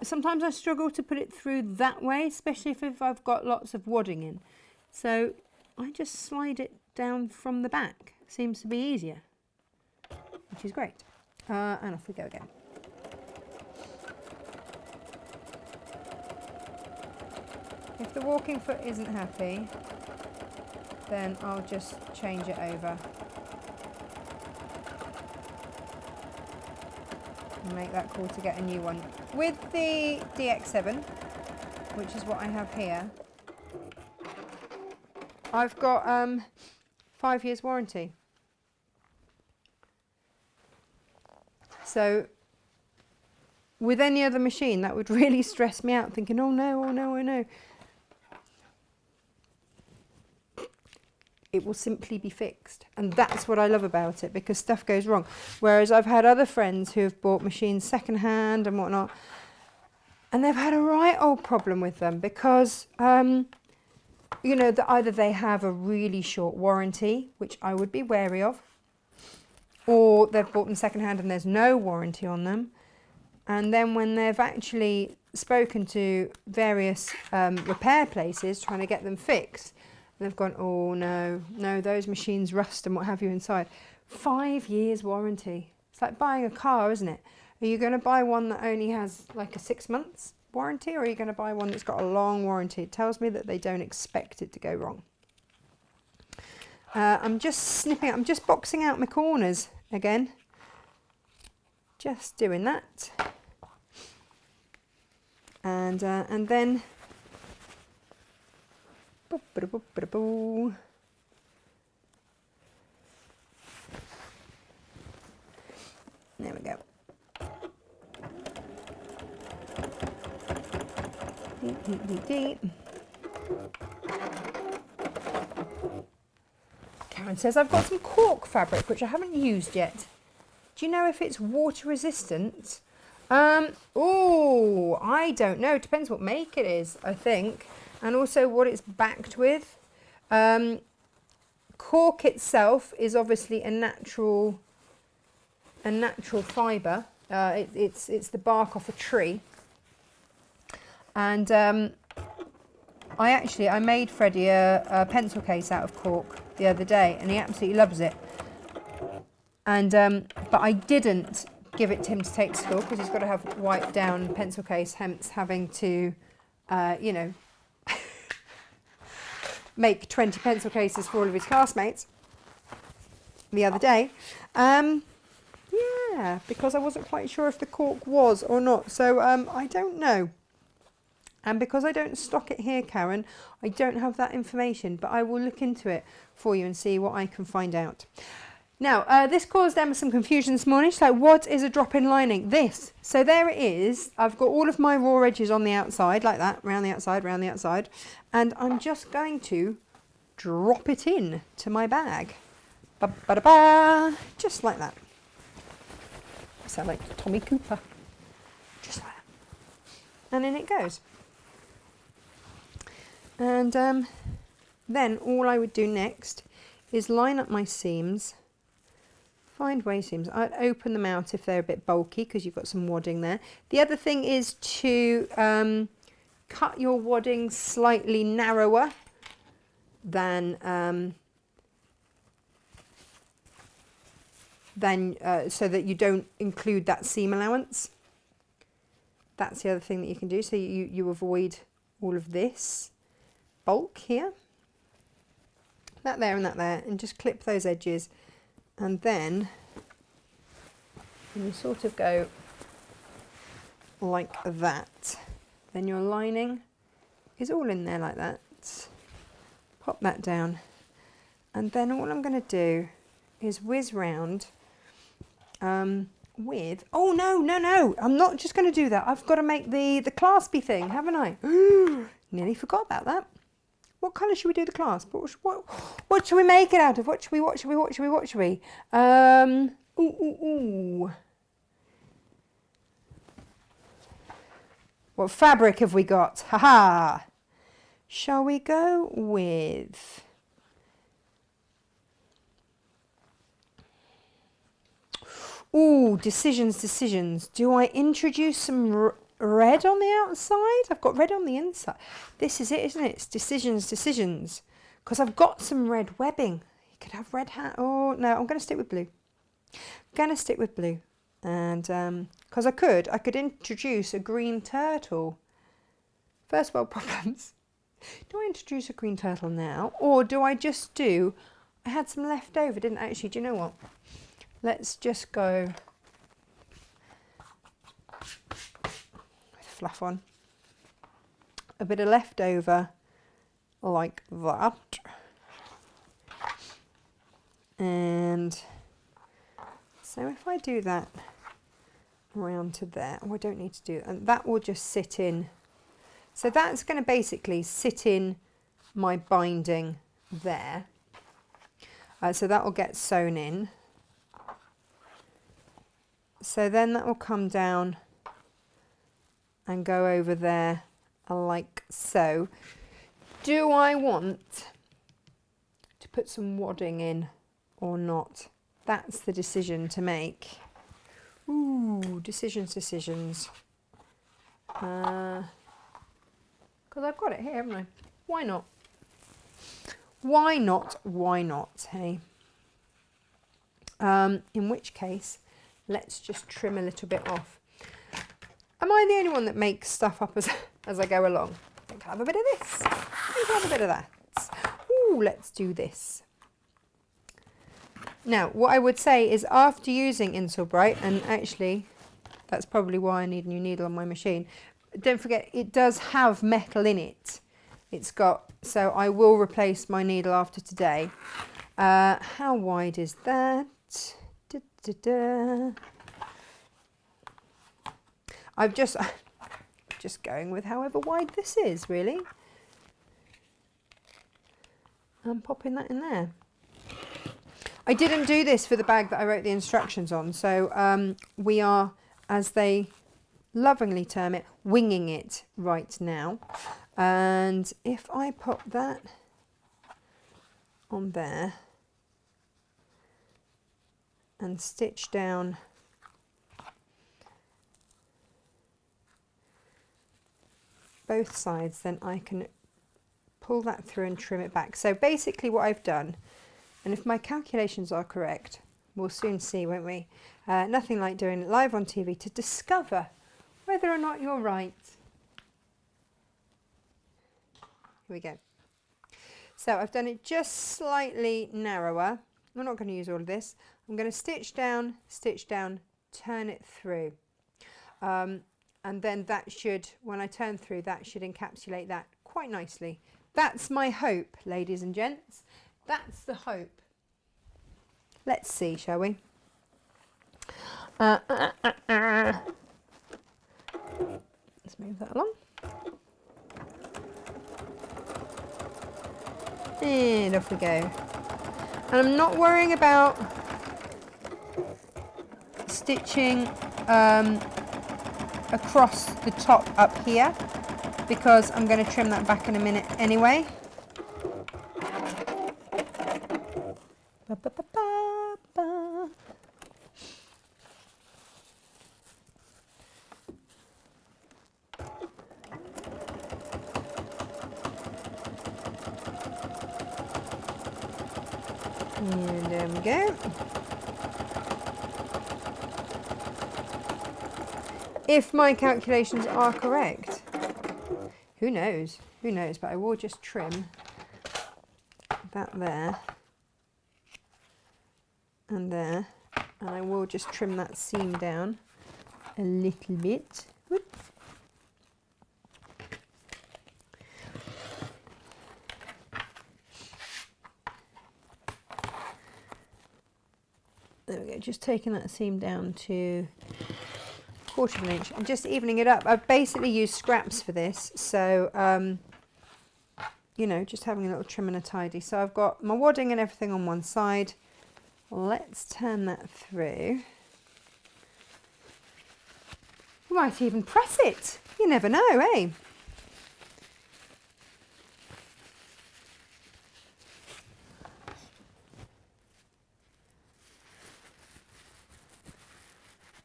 Sometimes I struggle to put it through that way, especially if I've got lots of wadding in. So I just slide it down from the back. Seems to be easier, which is great. And off we go again. If the walking foot isn't happy, then I'll just change it over and make that call to get a new one. With the DX7, which is what I have here, I've got 5 years warranty. So with any other machine, that would really stress me out, thinking, oh no, oh no, oh no. It will simply be fixed, and that's what I love about it, because stuff goes wrong. Whereas I've had other friends who have bought machines secondhand and whatnot, and they've had a right old problem with them because you know, that either they have a really short warranty, which I would be wary of, or they've bought them secondhand and there's no warranty on them. And then when they've actually spoken to various repair places trying to get them fixed, they've gone, oh no, no, those machines rust and what have you inside. 5 years warranty. It's like buying a car, isn't it? Are you going to buy one that only has like a 6 months warranty, or are you going to buy one that's got a long warranty? It tells me that they don't expect it to go wrong. I'm just snipping, I'm just boxing out my corners again. Just doing that. And then there we go. Karen says, I've got some cork fabric which I haven't used yet. Do you know if it's water resistant? Oh, I don't know. It depends what make it is, I think, and also what it's backed with. Cork itself is obviously a natural fibre. It's the bark off a tree. And I made Freddie a pencil case out of cork the other day, and he absolutely loves it. And but I didn't give it to him to take to school because he's got to have wiped down pencil case, hence having to, you know, make 20 pencil cases for all of his classmates the other day. Yeah, because I wasn't quite sure if the cork was or not. So I don't know. And because I don't stock it here, Karen, I don't have that information, but I will look into it for you and see what I can find out. Now, this caused Emma some confusion this morning. She's like, what is a drop-in lining? This. So there it is. I've got all of my raw edges on the outside, like that, round the outside, round the outside. And I'm just going to drop it in to my bag. Ba-ba-da-ba, just like that. I sound like Tommy Cooper. Just like that. And in it goes. And then all I would do next is line up my seams Find waist seams. I'd open them out if they're a bit bulky because you've got some wadding there. The other thing is to cut your wadding slightly narrower than so that you don't include that seam allowance. That's the other thing that you can do, so you avoid all of this bulk here. That there and that there, and just clip those edges, and then you sort of go like that. Then your lining is all in there like that. Pop that down, and then all I'm going to do is whiz round with, oh no, I'm not just going to do that. I've got to make the claspy thing, haven't I? Nearly forgot about that. What colour should we do the clasp? What should we make it out of? What should we? What fabric have we got? Haha. Shall we go with... Ooh, decisions. Do I introduce some red on the outside? I've got red on the inside. This is it, isn't it? It's decisions. Because I've got some red webbing. You could have red hat. Oh, no, I'm going to stick with blue. And because I could introduce a green turtle. First world problems. Do I introduce a green turtle now? Or do I just do... I had some left over, didn't I? Actually, do you know what? Let's just go with fluff on. A bit of leftover like that. And so if I do that around to there, oh, I don't need to do that. And that will just sit in. So that's going to basically sit in my binding there. So that will get sewn in. So then that will come down and go over there like so. Do I want to put some wadding in or not? That's the decision to make. Ooh, decisions. Because I've got it here, haven't I? Why not? Why not, hey? In which case... let's just trim a little bit off. Am I the only one that makes stuff up as I go along? I think I'll have a bit of this. I think I'll have a bit of that. Ooh, let's do this. Now, what I would say is after using Insulbright, and actually that's probably why I need a new needle on my machine. Don't forget, it does have metal in it. It's got, so I will replace my needle after today. How wide is that? I'm just going with however wide this is, really. I'm popping that in there. I didn't do this for the bag that I wrote the instructions on, so we are, as they lovingly term it, winging it right now. And if I pop that on there and stitch down both sides, then I can pull that through and trim it back. So basically what I've done, and if my calculations are correct, we'll soon see, won't we? Nothing like doing it live on TV to discover whether or not you're right. Here we go. So I've done it just slightly narrower. We're not going to use all of this. I'm going to stitch down, turn it through. And then that should, when I turn through, that should encapsulate that quite nicely. That's my hope, ladies and gents. That's the hope. Let's see, shall we? Let's move that along. And off we go. And I'm not worrying about stitching across the top up here, because I'm going to trim that back in a minute anyway. And there we go. If my calculations are correct. Who knows? Who knows? But I will just trim that there and there. And I will just trim that seam down a little bit. Whoop. There we go, just taking that seam down to 1/4 of an inch and just evening it up. I've basically used scraps for this, so you know, just having a little trim and a tidy. So I've got my wadding and everything on one side. Let's turn that through. We might even press it. You never know, eh?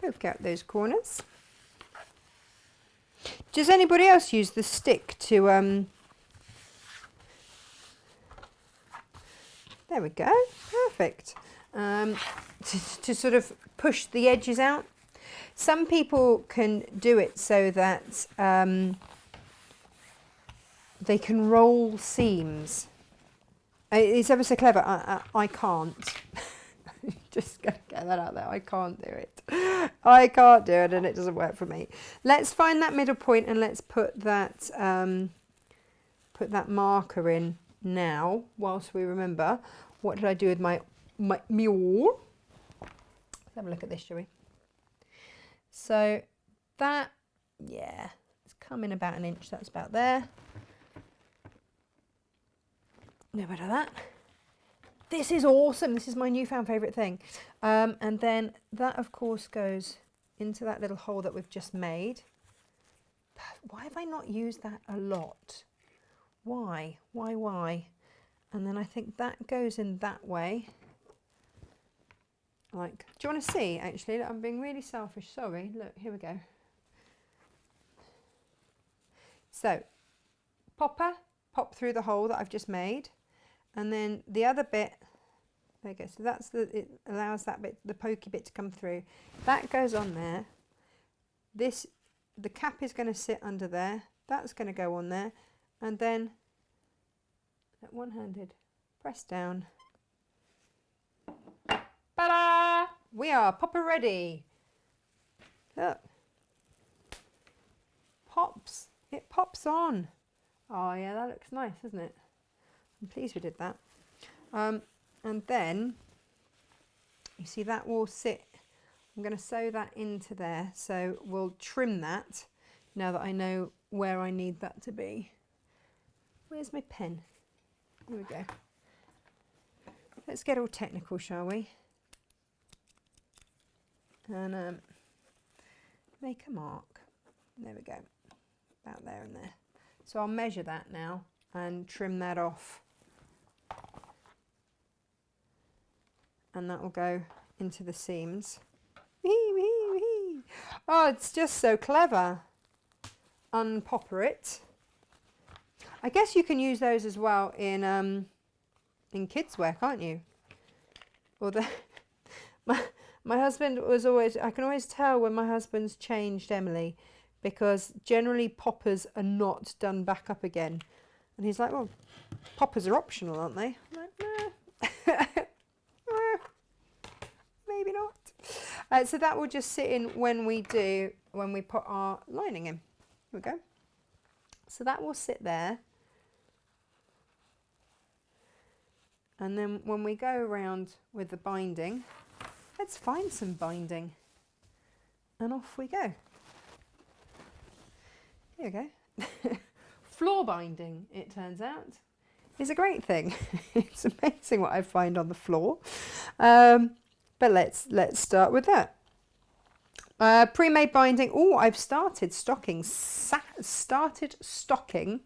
Poke out those corners. Does anybody else use the stick to there we go, perfect. To sort of push the edges out. Some people can do it so that they can roll seams. It's ever so clever. I can't. Just gonna get that out there. I can't do it. I can't do it, and it doesn't work for me. Let's find that middle point and let's put that marker in now. Whilst we remember, what did I do with my mule? Let's have a look at this, shall we? So that, yeah, it's come in about 1 inch. That's about there. No matter that. This is awesome. This is my newfound favourite thing. And then that, of course, goes into that little hole that we've just made. Why have I not used that a lot? Why? Why? And then I think that goes in that way. Like, do you want to see, actually? Look, I'm being really selfish. Sorry. Look, here we go. So, pop through the hole that I've just made. And then the other bit, there you go. So that's it allows that bit, the pokey bit to come through. That goes on there. The cap is going to sit under there. That's going to go on there. And then, one-handed, press down. Ta-da! We are popper ready. Look. Pops. It pops on. Oh yeah, that looks nice, doesn't it? I'm pleased we did that. And then, you see that will sit, I'm going to sew that into there. So we'll trim that now that I know where I need that to be. Where's my pen? Here we go. Let's get all technical, shall we? And make a mark. There we go. About there and there. So I'll measure that now and trim that off. And that will go into the seams. Oh, it's just so clever. Unpopper it. I guess you can use those as well in kids' wear, can't you? Or my husband was always, I can always tell when my husband's changed Emily, because generally poppers are not done back up again. And he's like, well, poppers are optional, aren't they? I'm like, nah. Maybe not. So that will just sit in when we put our lining in. Here we go. So that will sit there. And then when we go around with the binding, let's find some binding. And off we go. Here we go. Floor binding, it turns out, is a great thing. It's amazing what I find on the floor. But let's start with that. Pre-made binding. Oh, I've started stocking. Started stocking.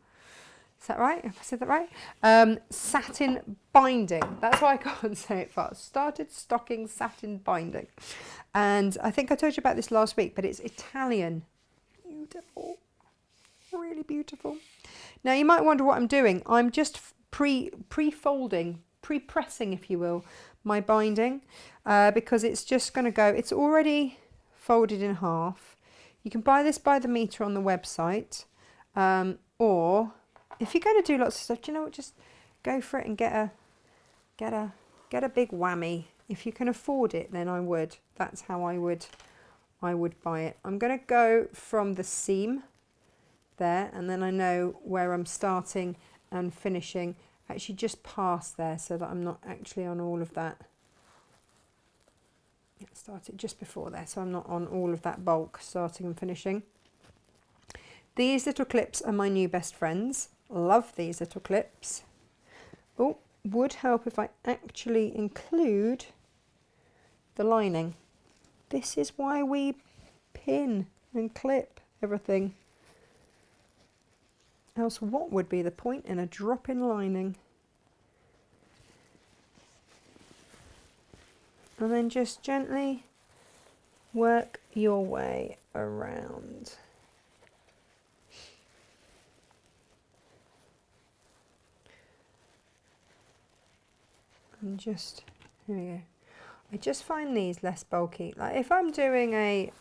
Is that right? Have I said that right? Satin binding. That's why I can't say it fast. Started stocking satin binding. And I think I told you about this last week, but it's Italian. Beautiful. Really beautiful. Now you might wonder what I'm doing. I'm just pre-folding, pre-pressing, if you will, my binding, because it's just going to go, it's already folded in half. You can buy this by the meter on the website, or if you're going to do lots of stuff, do you know what, just go for it and get a big whammy. If you can afford it, then I would. That's how I would buy it. I'm going to go from the seam there, and then I know where I'm starting and finishing, actually just past there, so that I'm not actually on all of that. Started just before there, so I'm not on all of that bulk starting and finishing. These little clips are my new best friends. Love these little clips. Oh, would help if I actually include the lining. This is why we pin and clip everything. Else what would be the point in a drop-in lining? And then just gently work your way around. And just, here we go. I just find these less bulky. Like if I'm doing a,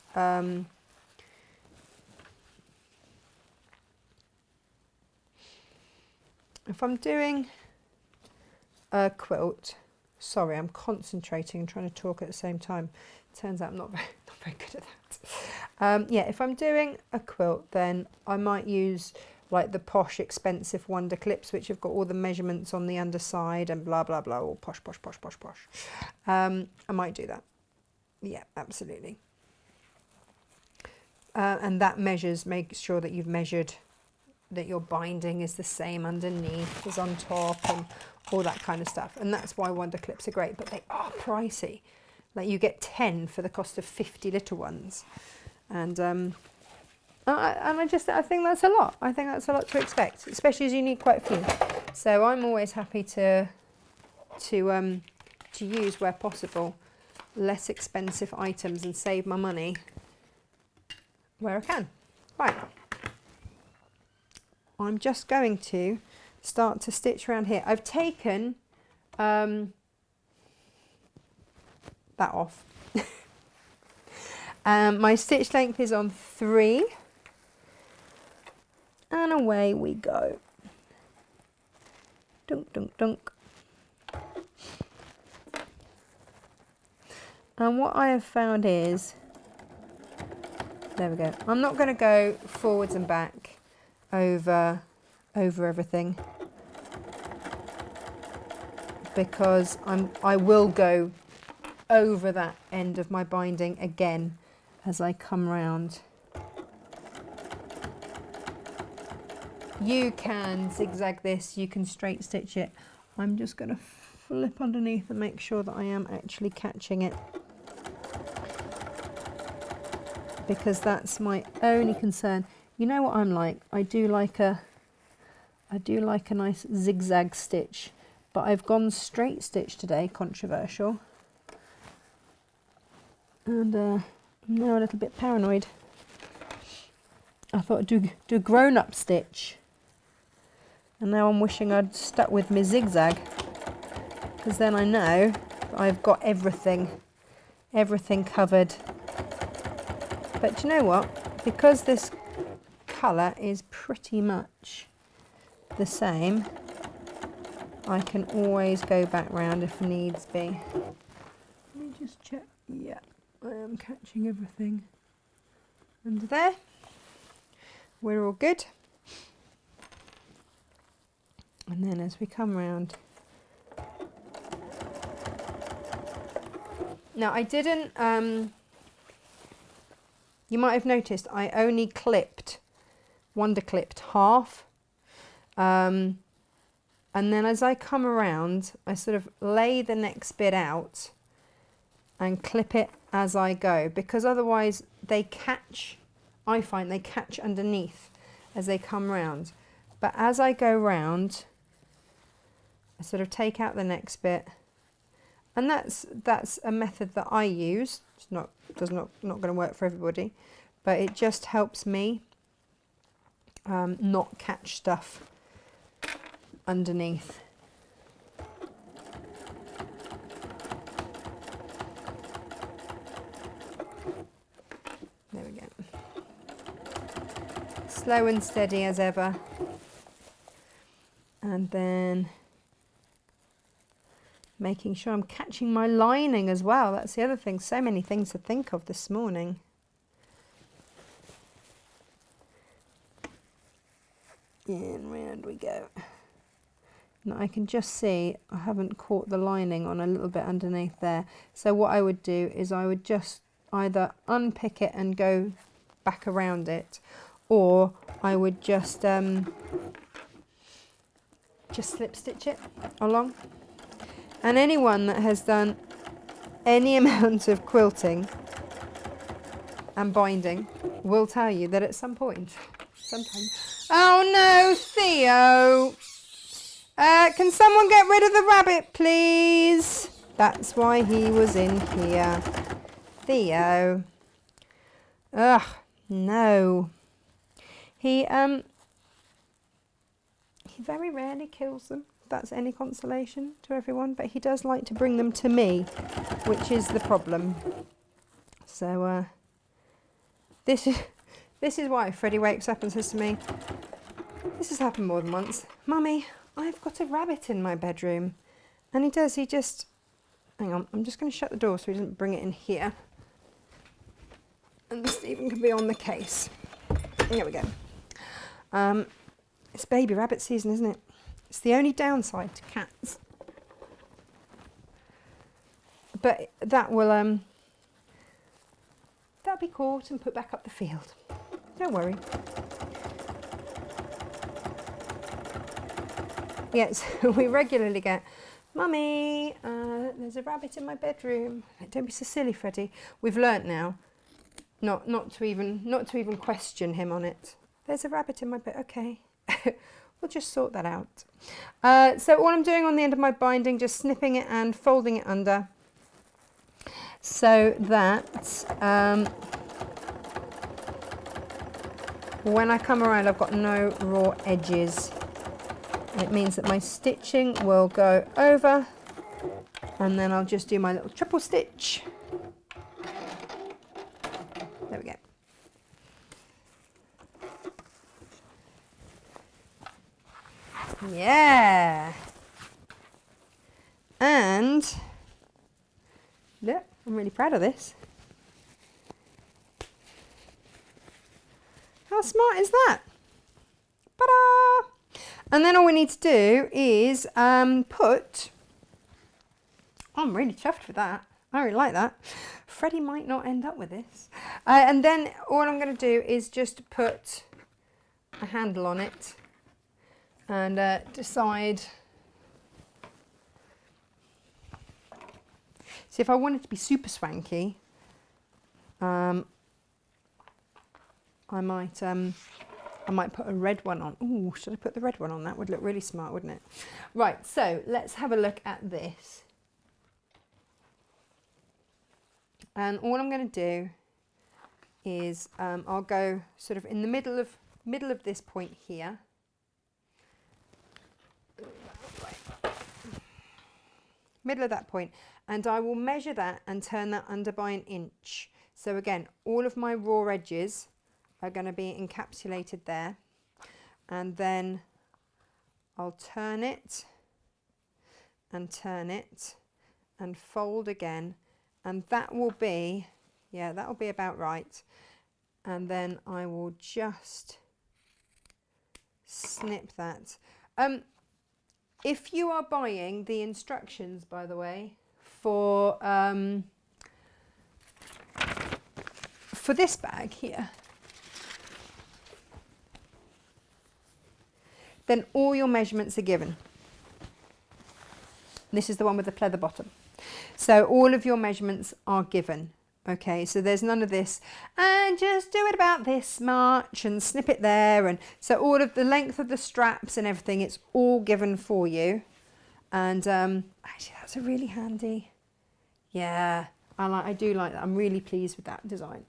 quilt, sorry, I'm concentrating and trying to talk at the same time. Turns out I'm not very good at that. Yeah, if I'm doing a quilt, then I might use like the posh, expensive Wonder clips, which have got all the measurements on the underside and blah, blah, blah, all posh, posh, posh, posh, posh. I might do that. Yeah, absolutely. And that makes sure that you've measured that your binding is the same underneath as on top and all that kind of stuff. And that's why Wonder clips are great, but they are pricey. Like you get 10 for the cost of 50 little ones. And I think that's a lot. I think that's a lot to expect, especially as you need quite a few. So I'm always happy to use, where possible, less expensive items and save my money where I can. Right. I'm just going to start to stitch around here. I've taken that off. My stitch length is on 3. And away we go. Dunk, dunk, dunk. And what I have found is, there we go. I'm not going to go forwards and back over everything, because I will go over that end of my binding again as I come round. You can zigzag this, you can straight stitch it. I'm just going to flip underneath and make sure that I am actually catching it, because that's my only concern. You know what I'm like? I do like a nice zigzag stitch, but I've gone straight stitch today, controversial. And I'm now a little bit paranoid. I thought I'd do grown-up stitch. And now I'm wishing I'd stuck with my zigzag, because then I know that I've got everything covered. But you know what? Because this colour is pretty much the same, I can always go back round if needs be. Let me just check. Yeah, I am catching everything under there. We're all good. And then as we come round, now I didn't, you might have noticed I only Wonder clipped half, and then as I come around I sort of lay the next bit out and clip it as I go, because otherwise they catch, I find they catch underneath as they come round. But as I go round, I sort of take out the next bit, and that's a method that I use. It's not going to work for everybody, but it just helps me not catch stuff underneath. slow and steady as ever. And then making sure I'm catching my lining as well. That's the other thing. So many things to think of this morning. And round we go. Now I can just see I haven't caught the lining on a little bit underneath there. So what I would do is I would just either unpick it and go back around it, or I would just slip stitch it along. And anyone that has done any amount of quilting and binding will tell you that at some point, sometimes. Oh no, Theo! Can someone get rid of the rabbit, please? That's why he was in here. Theo. Ugh, no. He very rarely kills them, if that's any consolation to everyone, but he does like to bring them to me, which is the problem. So this is why Freddie wakes up and says to me, this has happened more than once, Mummy, I've got a rabbit in my bedroom. And he does, he just, hang on, I'm just going to shut the door so he doesn't bring it in here. And Stephen can be on the case. There we go. It's baby rabbit season, isn't it? It's the only downside to cats. But that will, that'll be caught and put back up the field. Don't worry. Yes, we regularly get, Mummy, there's a rabbit in my bedroom. Don't be so silly, Freddie. We've learnt now not to even question him on it. There's a rabbit in my bed. Okay, we'll just sort that out. So all I'm doing on the end of my binding, just snipping it and folding it under, so that when I come around, I've got no raw edges. It means that my stitching will go over, and then I'll just do my little triple stitch. There we go. Yeah. And look, I'm really proud of this. How smart is that? Ta-da! And then all we need to do is put, I'm really chuffed with that. I really like that. Freddie might not end up with this. And then all I'm going to do is just put a handle on it and decide. See, if I wanted to be super swanky, I might put a red one on. Ooh, should I put the red one on? That would look really smart, wouldn't it? Right, so let's have a look at this. And all I'm going to do is I'll go sort of in the middle of this point here. Middle of that point, and I will measure that and turn that under by 1 inch. So again, all of my raw edges are going to be encapsulated there, and then I'll turn it and fold again, and that will be, yeah, that will be about right. And then I will just snip that. If you are buying the instructions, by the way, for this bag here, then all your measurements are given. This is the one with the pleather bottom. So all of your measurements are given. Okay, so there's none of this, and just do it about this much and snip it there. And so all of the length of the straps and everything, it's all given for you. And actually that's a really handy, yeah, I do like that. I'm really pleased with that design.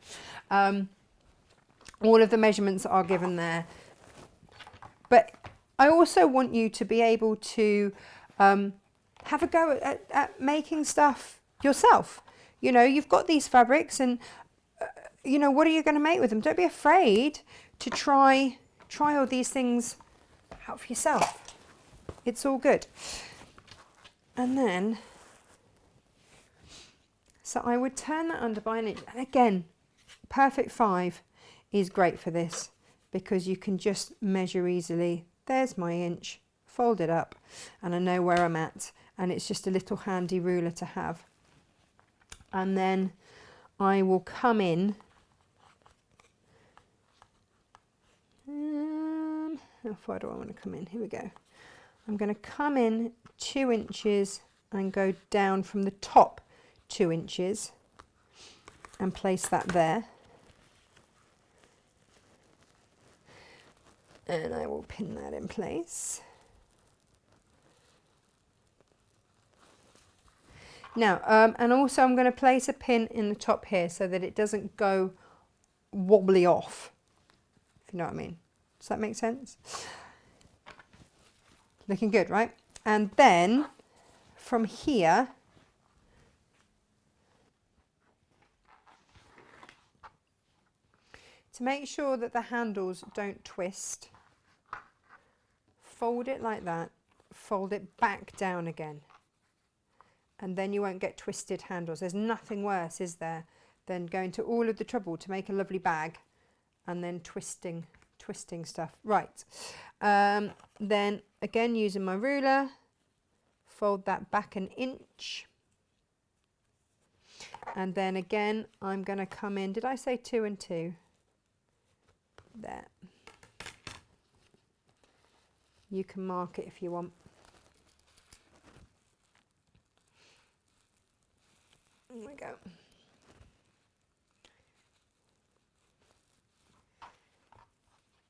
All of the measurements are given there. But I also want you to be able to have a go at making stuff yourself. You know, you've got these fabrics and, you know, what are you going to make with them? Don't be afraid to try try all these things out for yourself. It's all good. And then, so I would turn that under by an inch. And again, perfect 5 is great for this because you can just measure easily. There's my inch, fold it up, and I know where I'm at. And it's just a little handy ruler to have. And then I will come in. How far do I want to come in? Here we go. I'm going to come in 2 inches and go down from the top 2 inches and place that there. And I will pin that in place. Now, and also I'm going to place a pin in the top here so that it doesn't go wobbly off, if you know what I mean. Does that make sense? Looking good, right? And then from here, to make sure that the handles don't twist, fold it like that, fold it back down again. And then you won't get twisted handles. There's nothing worse, is there, than going to all of the trouble to make a lovely bag and then twisting stuff. Right. Then again, using my ruler, fold that back an inch. And then again, I'm going to come in. Did I say 2 and 2? There. You can mark it if you want. There we go.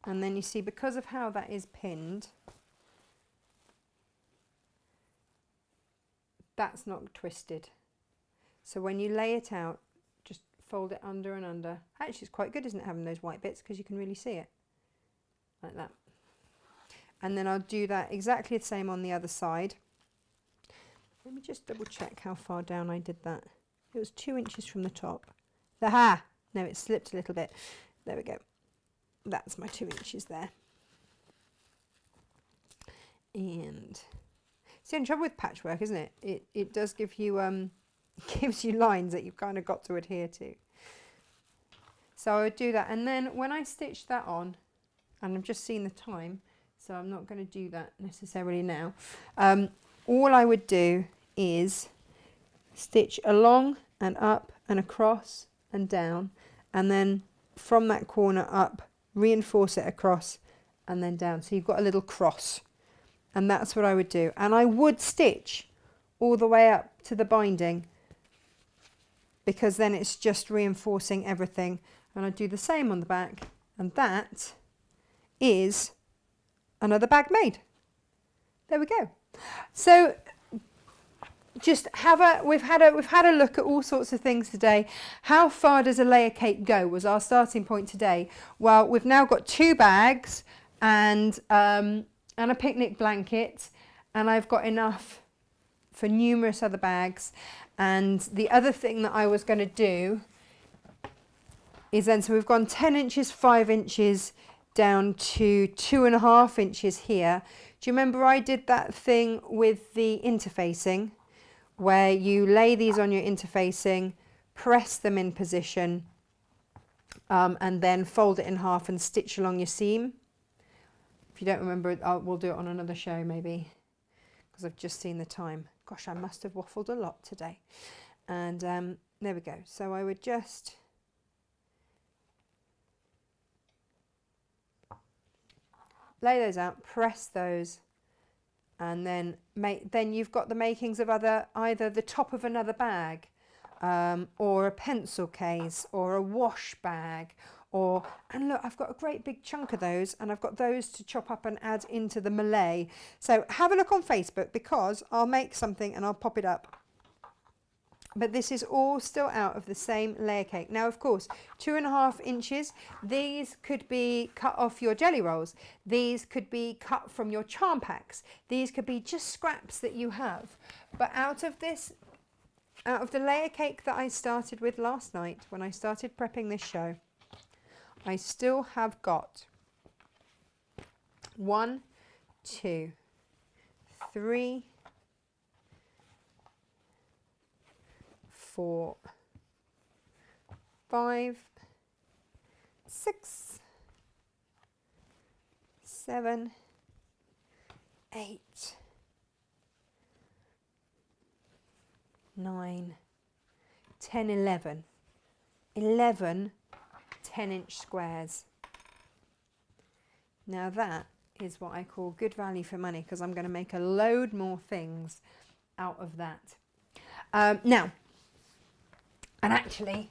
And then you see, because of how that is pinned, that's not twisted. So when you lay it out, just fold it under and under. Actually, it's quite good, isn't it, having those white bits, because you can really see it. Like that. And then I'll do that exactly the same on the other side. Let me just double check how far down I did that. It was 2 inches from the top. Aha! No, it slipped a little bit. There we go. That's my 2 inches there. And it's the only trouble with patchwork, isn't it? It does give you gives you lines that you've kind of got to adhere to. So I would do that, and then when I stitch that on, and I've just seen the time, so I'm not going to do that necessarily now. All I would do is stitch along and up and across and down, and then from that corner up, reinforce it across and then down. So you've got a little cross, and that's what I would do. And I would stitch all the way up to the binding, because then it's just reinforcing everything. And I do the same on the back, and that is another bag made. There we go. So just we've had a look at all sorts of things today. How far does a layer cake go was our starting point today. Well, we've now got 2 bags and a picnic blanket, and I've got enough for numerous other bags. And the other thing that I was going to do is then, so we've gone 10 inches, 5 inches down to 2.5 inches here. Do you remember I did that thing with the interfacing, where you lay these on your interfacing, press them in position, and then fold it in half and stitch along your seam? If you don't remember, we'll do it on another show maybe, because I've just seen the time. Gosh, I must have waffled a lot today. And there we go. So I would just lay those out, press those, and then you've got the makings of either the top of another bag, or a pencil case, or a wash bag, and look, I've got a great big chunk of those, and I've got those to chop up and add into the melee. So have a look on Facebook, because I'll make something and I'll pop it up. But this is all still out of the same layer cake. Now, of course, 2.5 inches, these could be cut off your jelly rolls. These could be cut from your charm packs. These could be just scraps that you have. But out of the layer cake that I started with last night, when I started prepping this show, I still have got 1, 2, 3, 4, 5, 6, 7, 8, 9, 10, 11. 11 10-inch squares. Now that is what I call good value for money, because I'm going to make a load more things out of that. Now, and actually,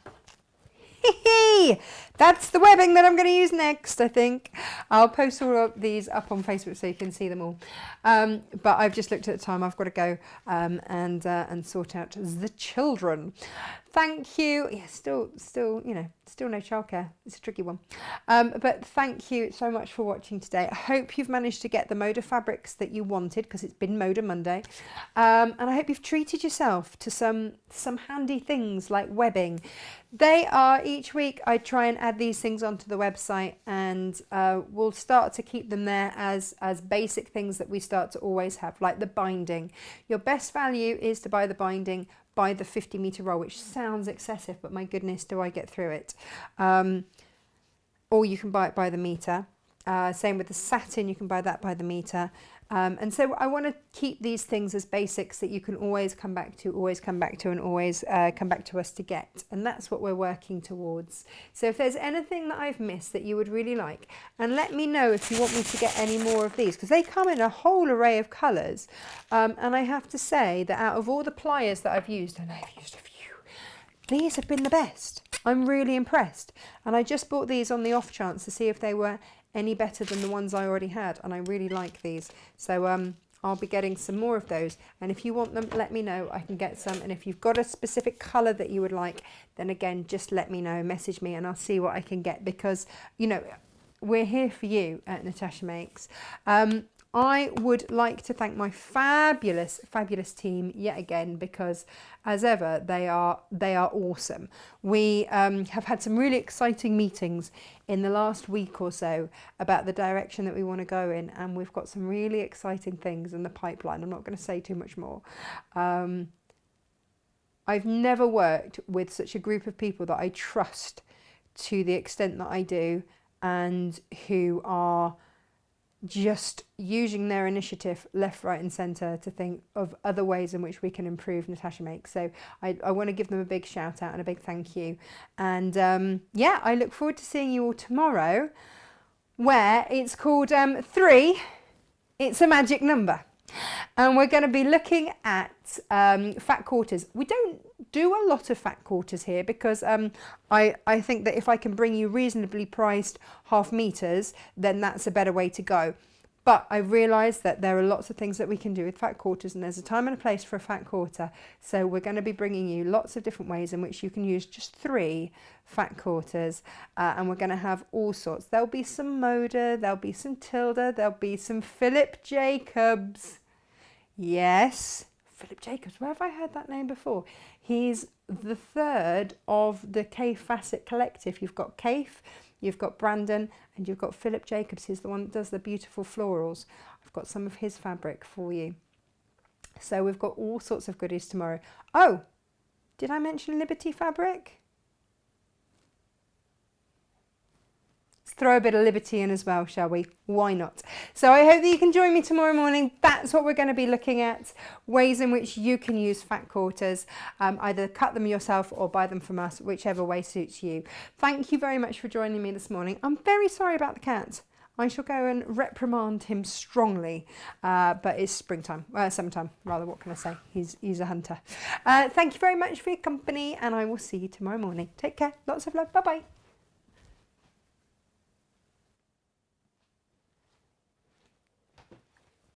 that's the webbing that I'm going to use next, I think. I'll post all of these up on Facebook so you can see them all. But I've just looked at the time. I've got to go and sort out the children. Thank you. Yeah, still, you know, still no childcare. It's a tricky one. But thank you so much for watching today. I hope you've managed to get the Moda fabrics that you wanted, because it's been Moda Monday. And I hope you've treated yourself to some handy things like webbing. They are, each week I try and add these things onto the website, and we'll start to keep them there as basic things that we start to always have, like the binding. Your best value is to buy the binding, buy the 50-meter roll, which sounds excessive, but my goodness, do I get through it. Or you can buy it by the meter. Same with the satin, you can buy that by the meter. And so I want to keep these things as basics that you can always come back to, and always come back to us to get. And that's what we're working towards. So if there's anything that I've missed that you would really like, and let me know if you want me to get any more of these, because they come in a whole array of colours. And I have to say that out of all the pliers that I've used, and I've used a few, these have been the best. I'm really impressed. And I just bought these on the off chance to see if they were any better than the ones I already had, and I really like these. So I'll be getting some more of those, and if you want them, let me know. I can get some, and if you've got a specific colour that you would like, then again, just let me know, message me, and I'll see what I can get, because, you know, we're here for you at Natasha Makes. I would like to thank my fabulous team yet again, because as ever, they are awesome. We have had some really exciting meetings in the last week or so about the direction that we want to go in, and we've got some really exciting things in the pipeline. I'm not going to say too much more. I've never worked with such a group of people that I trust to the extent that I do, and who are just using their initiative left, right and centre to think of other ways in which we can improve Natasha Makes. So I want to give them a big shout out and a big thank you. And yeah, I look forward to seeing you all tomorrow, where it's called 3, it's a magic number. And we're going to be looking at fat quarters. We don't do a lot of fat quarters here, because I think that if I can bring you reasonably priced half meters, then that's a better way to go. But I realise that there are lots of things that we can do with fat quarters, and there's a time and a place for a fat quarter. So we're going to be bringing you lots of different ways in which you can use just 3 fat quarters, and we're going to have all sorts. There'll be some Moda, there'll be some Tilda, there'll be some Philip Jacobs. Yes, Philip Jacobs. Where have I heard that name before? He's the 3rd of the Kaif Facet Collective. You've got Kaif, you've got Brandon, and you've got Philip Jacobs. He's the one that does the beautiful florals. I've got some of his fabric for you. So we've got all sorts of goodies tomorrow. Oh, did I mention Liberty fabric? Let's throw a bit of Liberty in as well, shall we? Why not? So I hope that you can join me tomorrow morning. That's what we're going to be looking at, ways in which you can use fat quarters, either cut them yourself or buy them from us, whichever way suits you. Thank you very much for joining me this morning. I'm very sorry about the cat. I shall go and reprimand him strongly, but it's springtime, summertime rather, what can I say? He's a hunter. Thank you very much for your company, and I will see you tomorrow morning. Take care, lots of love, bye-bye.